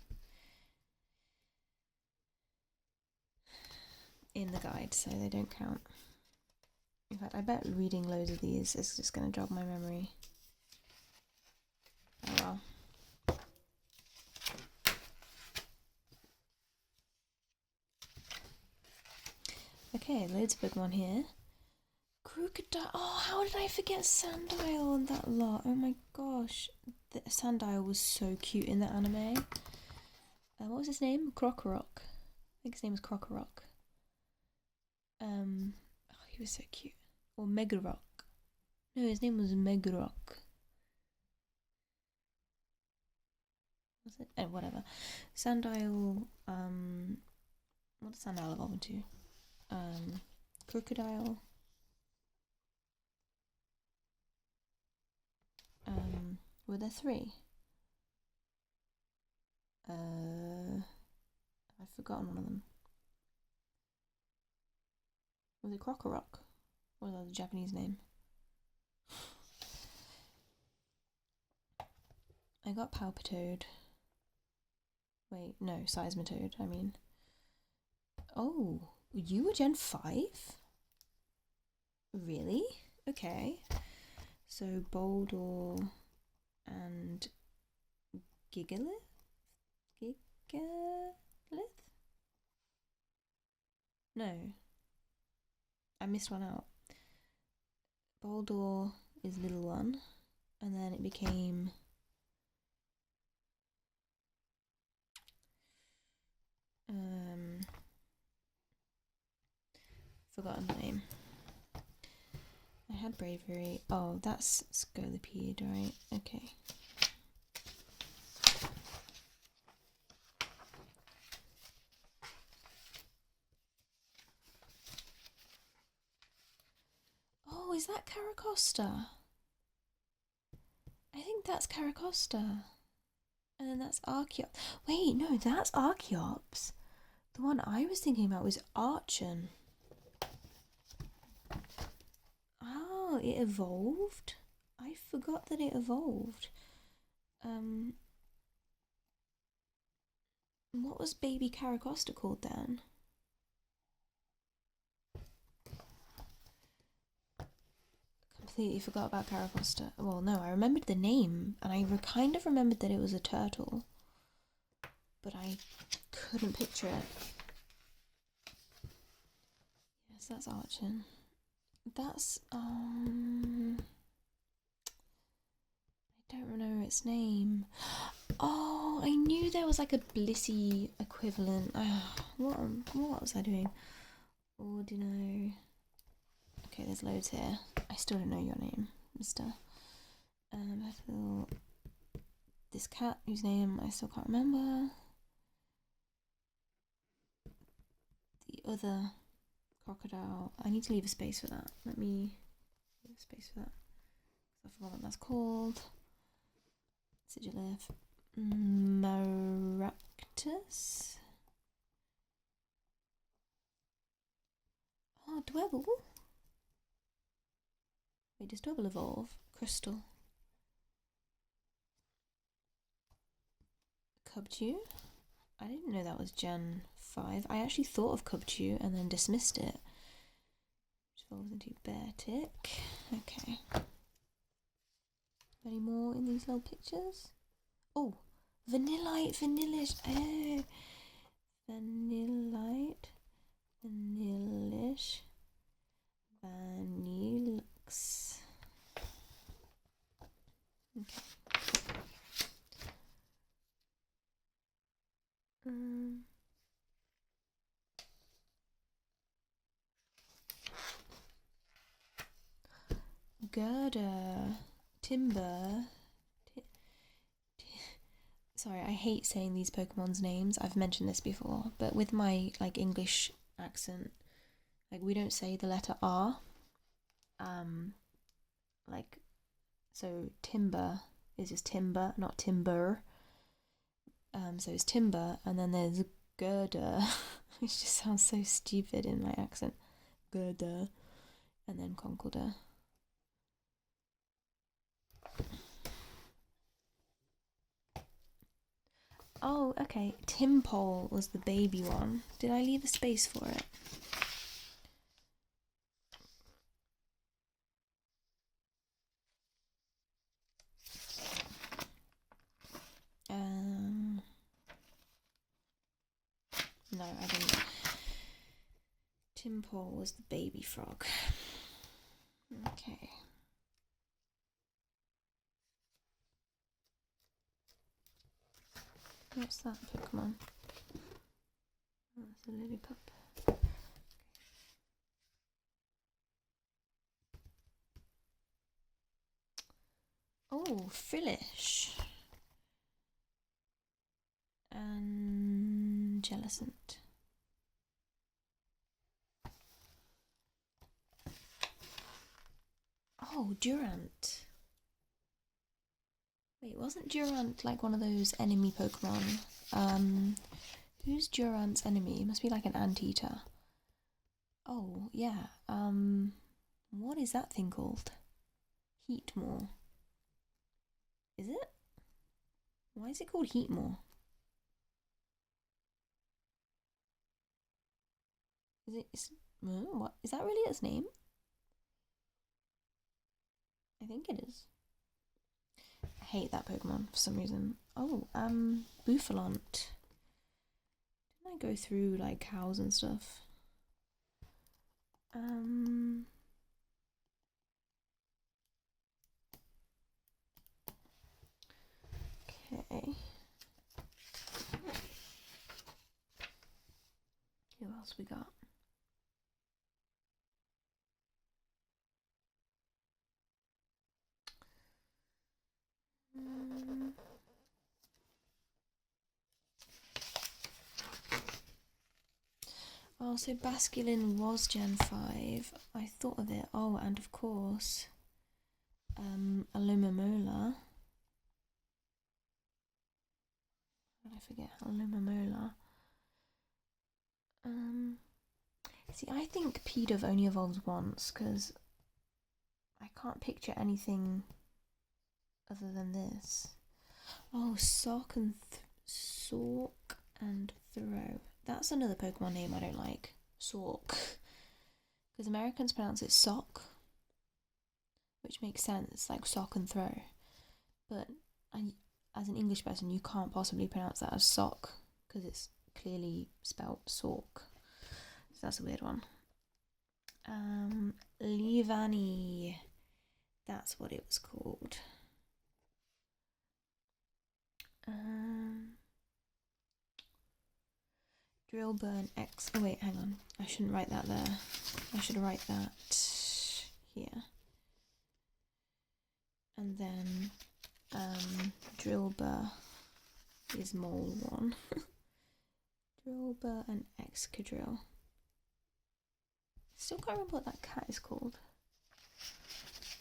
in the guide, so they don't count. In fact, I bet reading loads of these is just going to jog my memory. Oh well. Okay, loads of Pokemon here. Crocodile. Oh, how did I forget Sandile and that lot? Oh my gosh. The Sandile was so cute in the anime. What was his name? Krokorok. I think his name was Krokorok. Oh, he was so cute. Or Megarok. No, his name was Megarok. Was it? Oh, whatever. Sandile, what does Sandile evolve into? Crocodile. Were there 3? I've forgotten one of them. Was it Krokorok? Or was that the Japanese name? I got Palpitoad. Wait, no, Seismitoad, I mean. Oh, you were Gen 5? Really? Okay. So Boldor and Gigalith? No. I missed one out. Boldor is little one, and then it became... forgotten the name. I had bravery. Oh, that's Scolipede, right? Okay. Oh, is that Caracosta? I think that's Caracosta. And then that's Archeops. Wait, no, that's Archeops. The one I was thinking about was Archon. Oh, it evolved? I forgot that it evolved. What was baby Caracosta called then? Completely forgot about Caracosta. Well, no, I remembered the name, and I kind of remembered that it was a turtle, but I couldn't picture it. Yes, that's Archon. That's, I don't know its name. Oh, I knew there was like a Blissey equivalent. What was I doing? Ordino. Okay, there's loads here. I still don't know your name, mister. This cat whose name I still can't remember. The other crocodile. I need to leave a space for that. Let me leave a space for that. I forgot what that's called. Sigilif. Maractus. Oh, Dwebble. Wait, does Dwebble evolve? Crystal. Cubchoo. I didn't know that was Gen 5. I actually thought of Cubchoo and then dismissed it. Which evolves into Beartic. Okay. Any more in these little pictures? Oh, Vanillite, Vanillish. Oh, Vanillite, Vanillish, Vanillux. Okay. Gerda, Timber. Sorry, I hate saying these Pokemon's names. I've mentioned this before, but with my like English accent, like we don't say the letter R. Like, so Timber is just Timber, not Timber. So it's Timber, and then there's Gerda, which just sounds so stupid in my accent. Gerda, and then Concorder. Oh, okay. Timpole was the baby one. Did I leave a space for it? No, I didn't. Timpole was the baby frog. Okay. What's that Pokemon? Oh, it's a Lillipup. Oh, Frillish. And Jellicent. Oh, Durant. Wait, wasn't Durant like one of those enemy Pokemon? Who's Durant's enemy? It must be like an anteater. Oh, yeah. What is that thing called? Heatmore. Is it? Why is it called Heatmore? What? Is that really its name? I think it is. I hate that Pokemon for some reason. Oh, Bouffalont. Didn't I go through like cows and stuff? Okay. Who else we got? Oh, so Basculin was Gen 5. I thought of it. Oh, and of course, Alumamola. How did I forget Alumamola? See, I think Pidove only evolves once, because I can't picture anything other than this. Oh, Sock and Throw. That's another Pokemon name I don't like. Sork. Because Americans pronounce it Sock, which makes sense, like sock and throw. But as an English person, you can't possibly pronounce that as sock, because it's clearly spelt Sork. So that's a weird one. Leavanny. That's what it was called. Drillburn X. Oh wait, hang on. I shouldn't write that there. I should write that here. And then Drillbur is mole one. Drillbur and Excadrill. Still can't remember what that cat is called.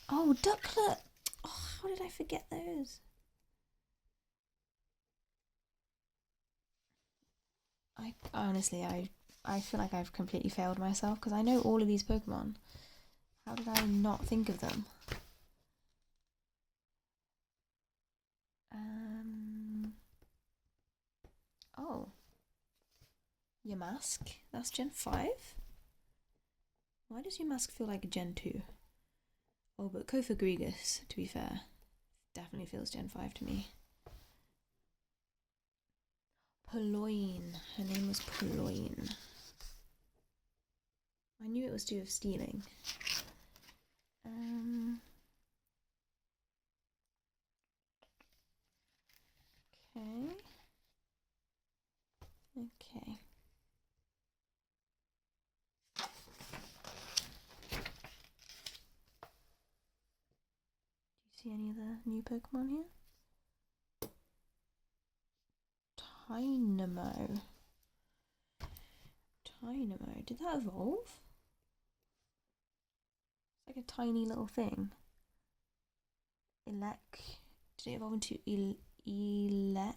Oh, Ducklet! Oh, how did I forget those? I feel like I've completely failed myself, because I know all of these Pokemon. How did I not think of them? Oh. Yamask? That's Gen 5? Why does Yamask feel like a Gen 2? Oh, but Kofagrigus, to be fair, definitely feels Gen 5 to me. Purloin. Her name was Purloin. I knew it was due of stealing. Okay. Okay. Do you see any of the new Pokemon here? Tynamo. Tynamo. Did that evolve? It's like a tiny little thing. Did it evolve into electric?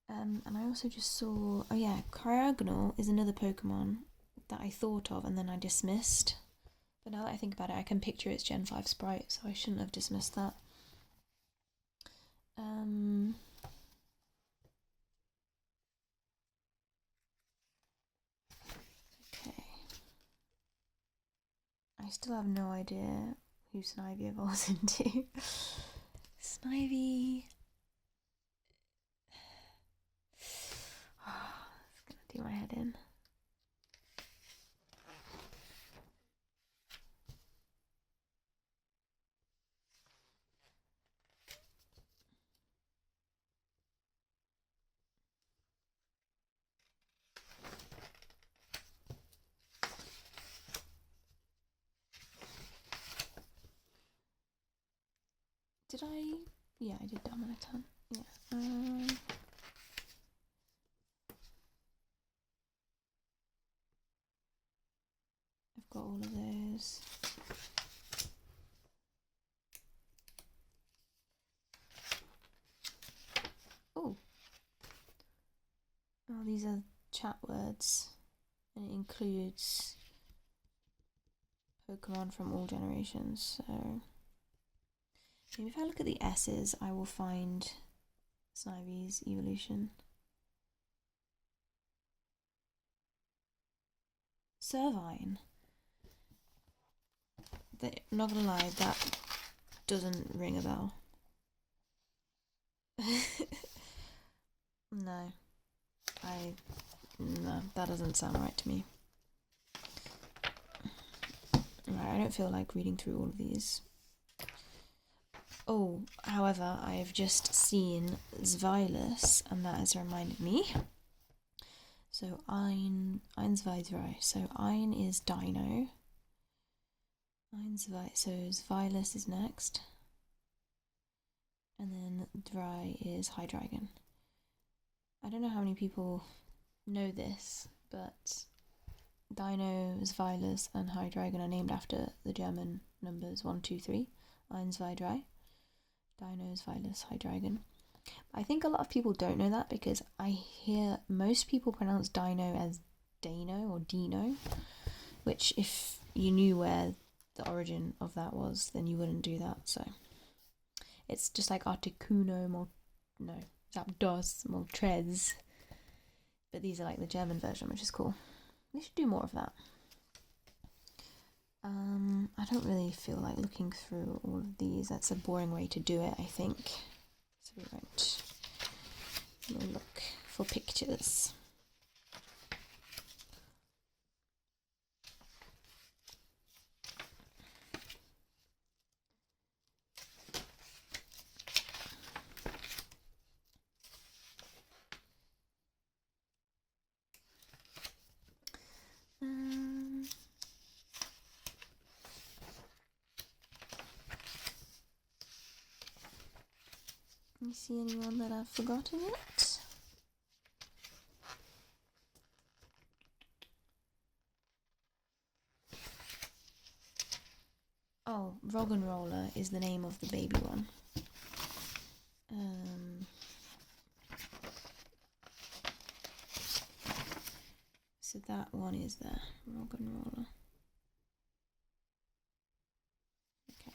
And I also just saw, oh yeah, Cryogonal is another Pokemon that I thought of and then I dismissed. But now that I think about it, I can picture its Gen 5 sprite, so I shouldn't have dismissed that. Okay. I still have no idea who Snivy evolves into. Snivy. Oh, it's gonna do my head in. Did I? Yeah, I did Dominaton. Yeah. I've got all of those. Oh. Oh, these are chat words, and it includes Pokemon from all generations, so maybe if I look at the S's, I will find Snivy's evolution. Servine. I'm not gonna lie, that doesn't ring a bell. No, that doesn't sound right to me. Right, I don't feel like reading through all of these. Oh, however, I've just seen Zwilus, and that has reminded me. So Ein, Ein, zwei, drei. So Ein is Dino. So Xylus is next. And then dry is Hydreigon. I don't know how many people know this, but Dino, Xylus, and Hydreigon are named after the German numbers 1, 2, 3. 1, 2, 3. Dino, Xylus, Hydreigon. I think a lot of people don't know that because I hear most people pronounce Dino as Dano or Dino, which if you knew where the origin of that was, then you wouldn't do that. So it's just like Articuno, Zapdos, Moltres. But these are like the German version, which is cool. They should do more of that. I don't really feel like looking through all of these. That's a boring way to do it, I think. So we won't. We'll look for pictures. You see anyone that I've forgotten yet? Oh, Roggenroller is the name of the baby one. So that one is there, Roggenroller. Okay.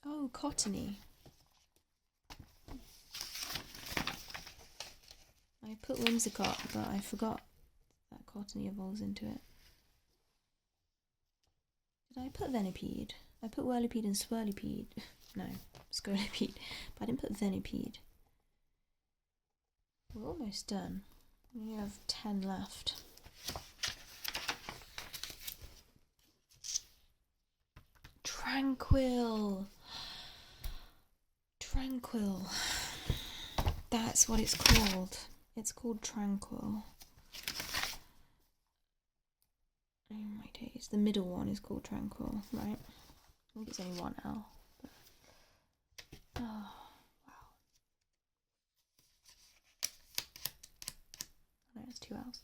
Oh, Cottony. I put Whimsicott, but I forgot that Cottony evolves into it. Did I put Venipede? I put Whirlipede and Swirlipede. No, Scolipede. But I didn't put Venipede. We're almost done. We only have 10 left. Tranquil. Tranquil. That's what it's called. It's called Tranquil. Oh my days. The middle one is called Tranquil, right? I think it's only one L. But... oh, wow. No, it's 2 L's.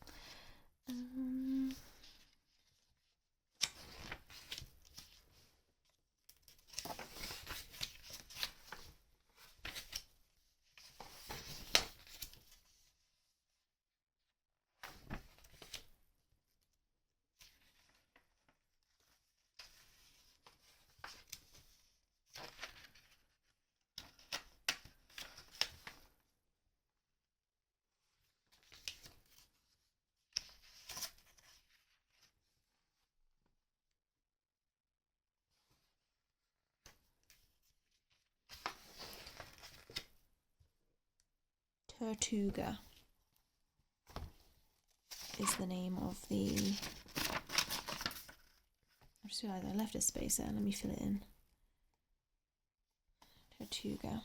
Tortuga is the name of the... I just realised I left a space there. Let me fill it in. Tortuga.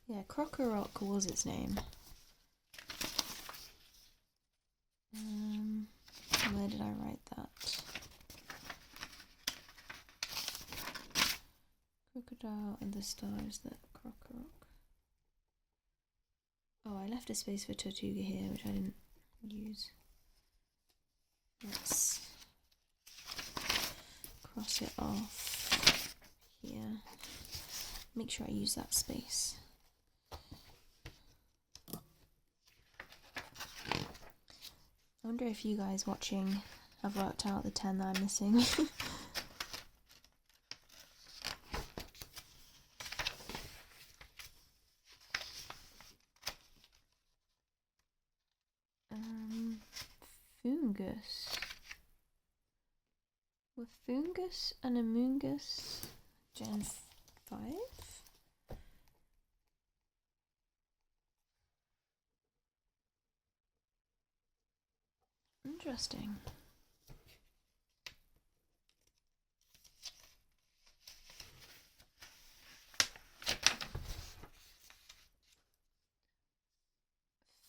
Yeah, Krokorok was its name. Where did I write that? Crocodile and the star is the Krokorok. Oh, I left a space for Tortuga here, which I didn't use. Let's cross it off here. Make sure I use that space. I wonder if you guys watching have worked out the 10 that I'm missing. Foongus. Were Foongus and Amoongus Gen 5? Interesting.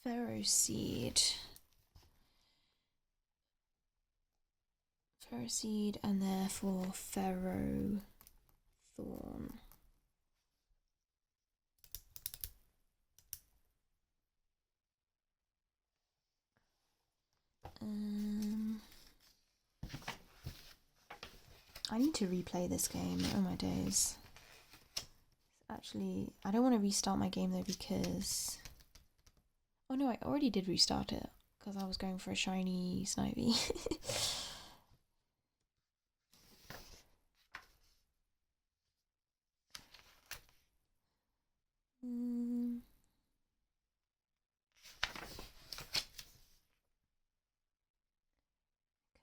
Ferroseed. Ferroseed and therefore Ferrothorn. I need to replay this game. Oh my days. Actually, I don't want to restart my game though because... Oh no, I already did restart it because I was going for a shiny Snivy. I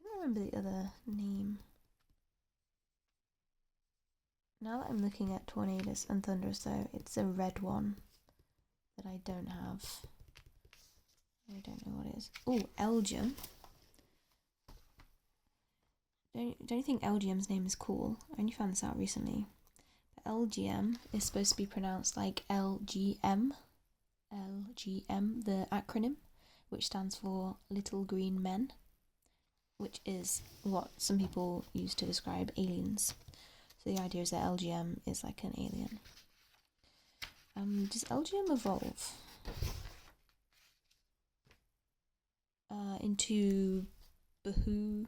can't remember the other name. Now that I'm looking at Tornadus and Thundurus though, it's a red one that I don't have. I don't know what it is. Oh, Elgium. Don't you think Elgium's name is cool? I only found this out recently. But LGM is supposed to be pronounced like LGM. LGM, the acronym, which stands for Little Green Men, which is what some people use to describe aliens. So the idea is that LGM is like an alien. Does LGM evolve into Bahoo?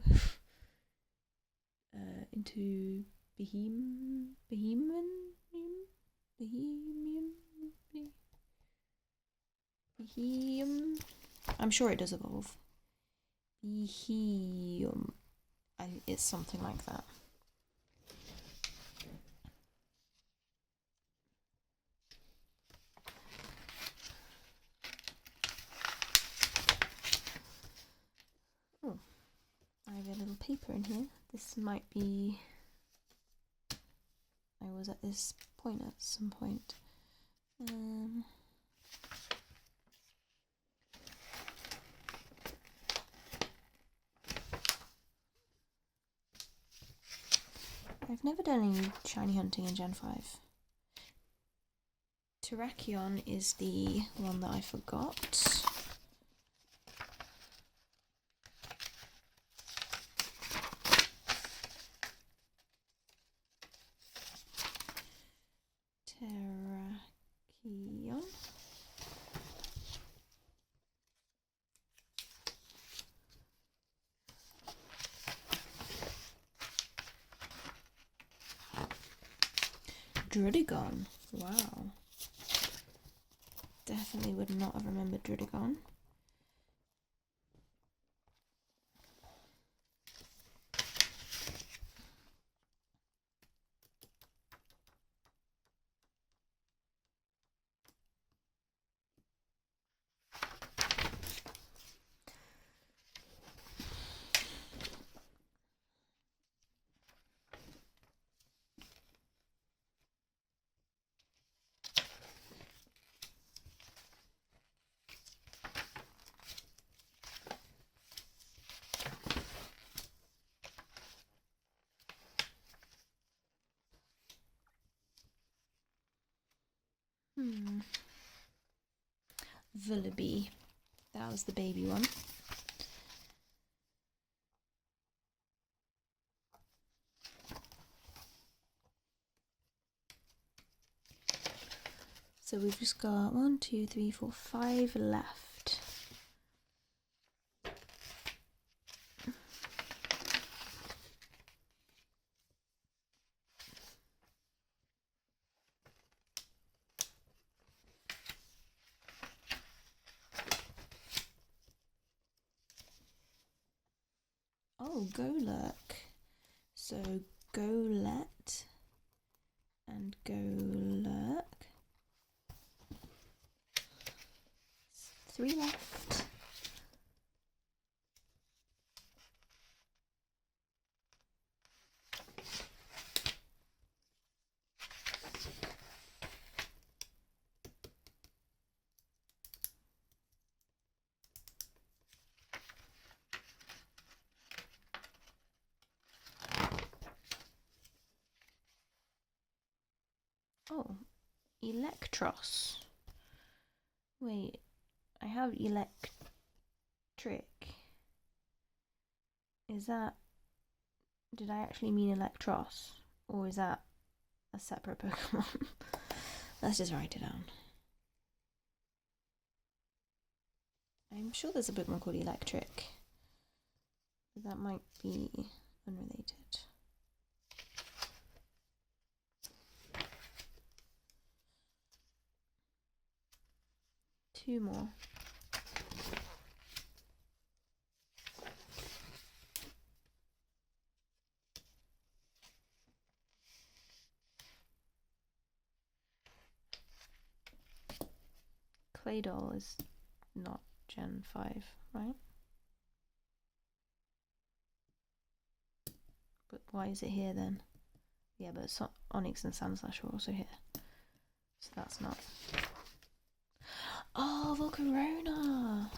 Into Behemian? I'm sure it does evolve. Beheum. It's something like that. Oh, I have a little paper in here. This might be... I was at this point at some point. I've never done any shiny hunting in Gen 5. Terrakion is the one that I forgot. Terrakion. Druddigon. Wow. Definitely would not have remembered Druddigon. Vullaby. That was the baby one. So we've just got 1, 2, 3, 4, 5 left. Oh, Golurk. So Golett and Golurk. 3 left. Oh, Electros. Wait, I have Electric. Is that... Did I actually mean Electros? Or is that a separate Pokemon? Let's just write it down. I'm sure there's a Pokemon called Electric. But that might be unrelated. Two more. Claydol is not Gen 5, right? But why is it here then? Yeah, but Onyx and Sandslash are also here. So that's not... Oh, Volcarona!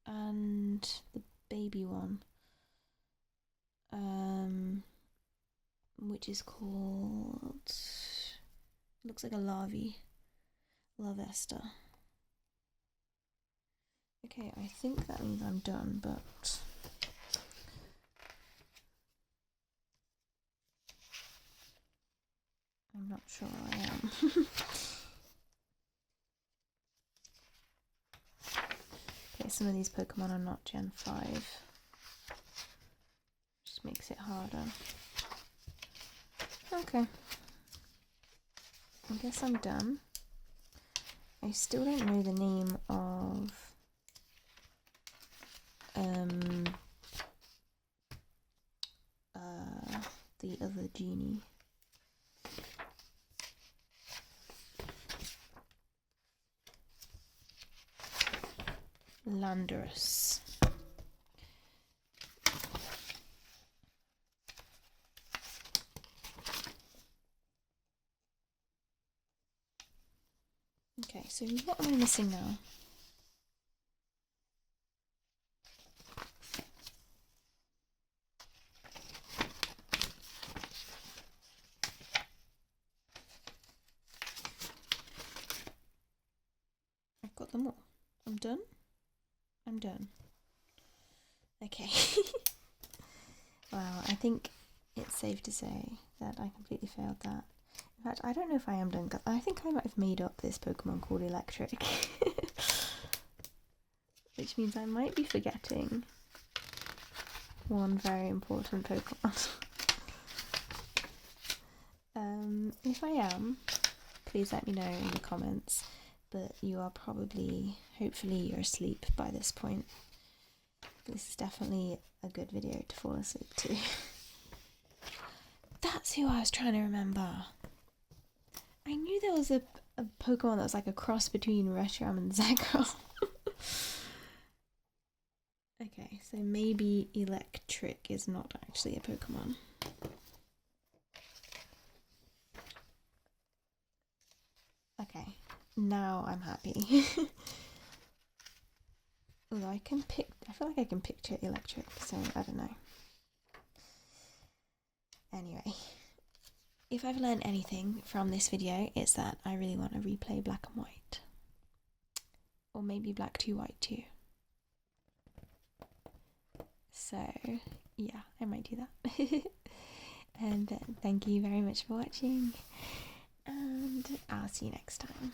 And the baby one. Which is called... It looks like a Larvae. Larvesta. Okay, I think that means I'm done, but... I'm not sure I am. Okay, some of these Pokemon are not Gen 5. Just makes it harder. Okay. I guess I'm done. I still don't know the name of the other genie. Landorus. Okay, so what am I missing now? I've got them all. I'm done? I'm done. Okay. Wow, I think it's safe to say that I completely failed that. In fact, I don't know if I am done, because I think I might have made up this Pokemon called Electric. Which means I might be forgetting one very important Pokemon. If I am, please let me know in the comments, but you are probably, hopefully you're asleep by this point. This is definitely a good video to fall asleep to. That's who I was trying to remember. I knew there was a Pokemon that was like a cross between Reshiram and Zekrom. Okay, so maybe Electric is not actually a Pokemon. Okay, now I'm happy. Although I feel like I can picture Electric, so I don't know. Anyway, if I've learned anything from this video, it's that I really want to replay Black and White. Or maybe Black 2 White 2. So, yeah, I might do that. And thank you very much for watching, and I'll see you next time.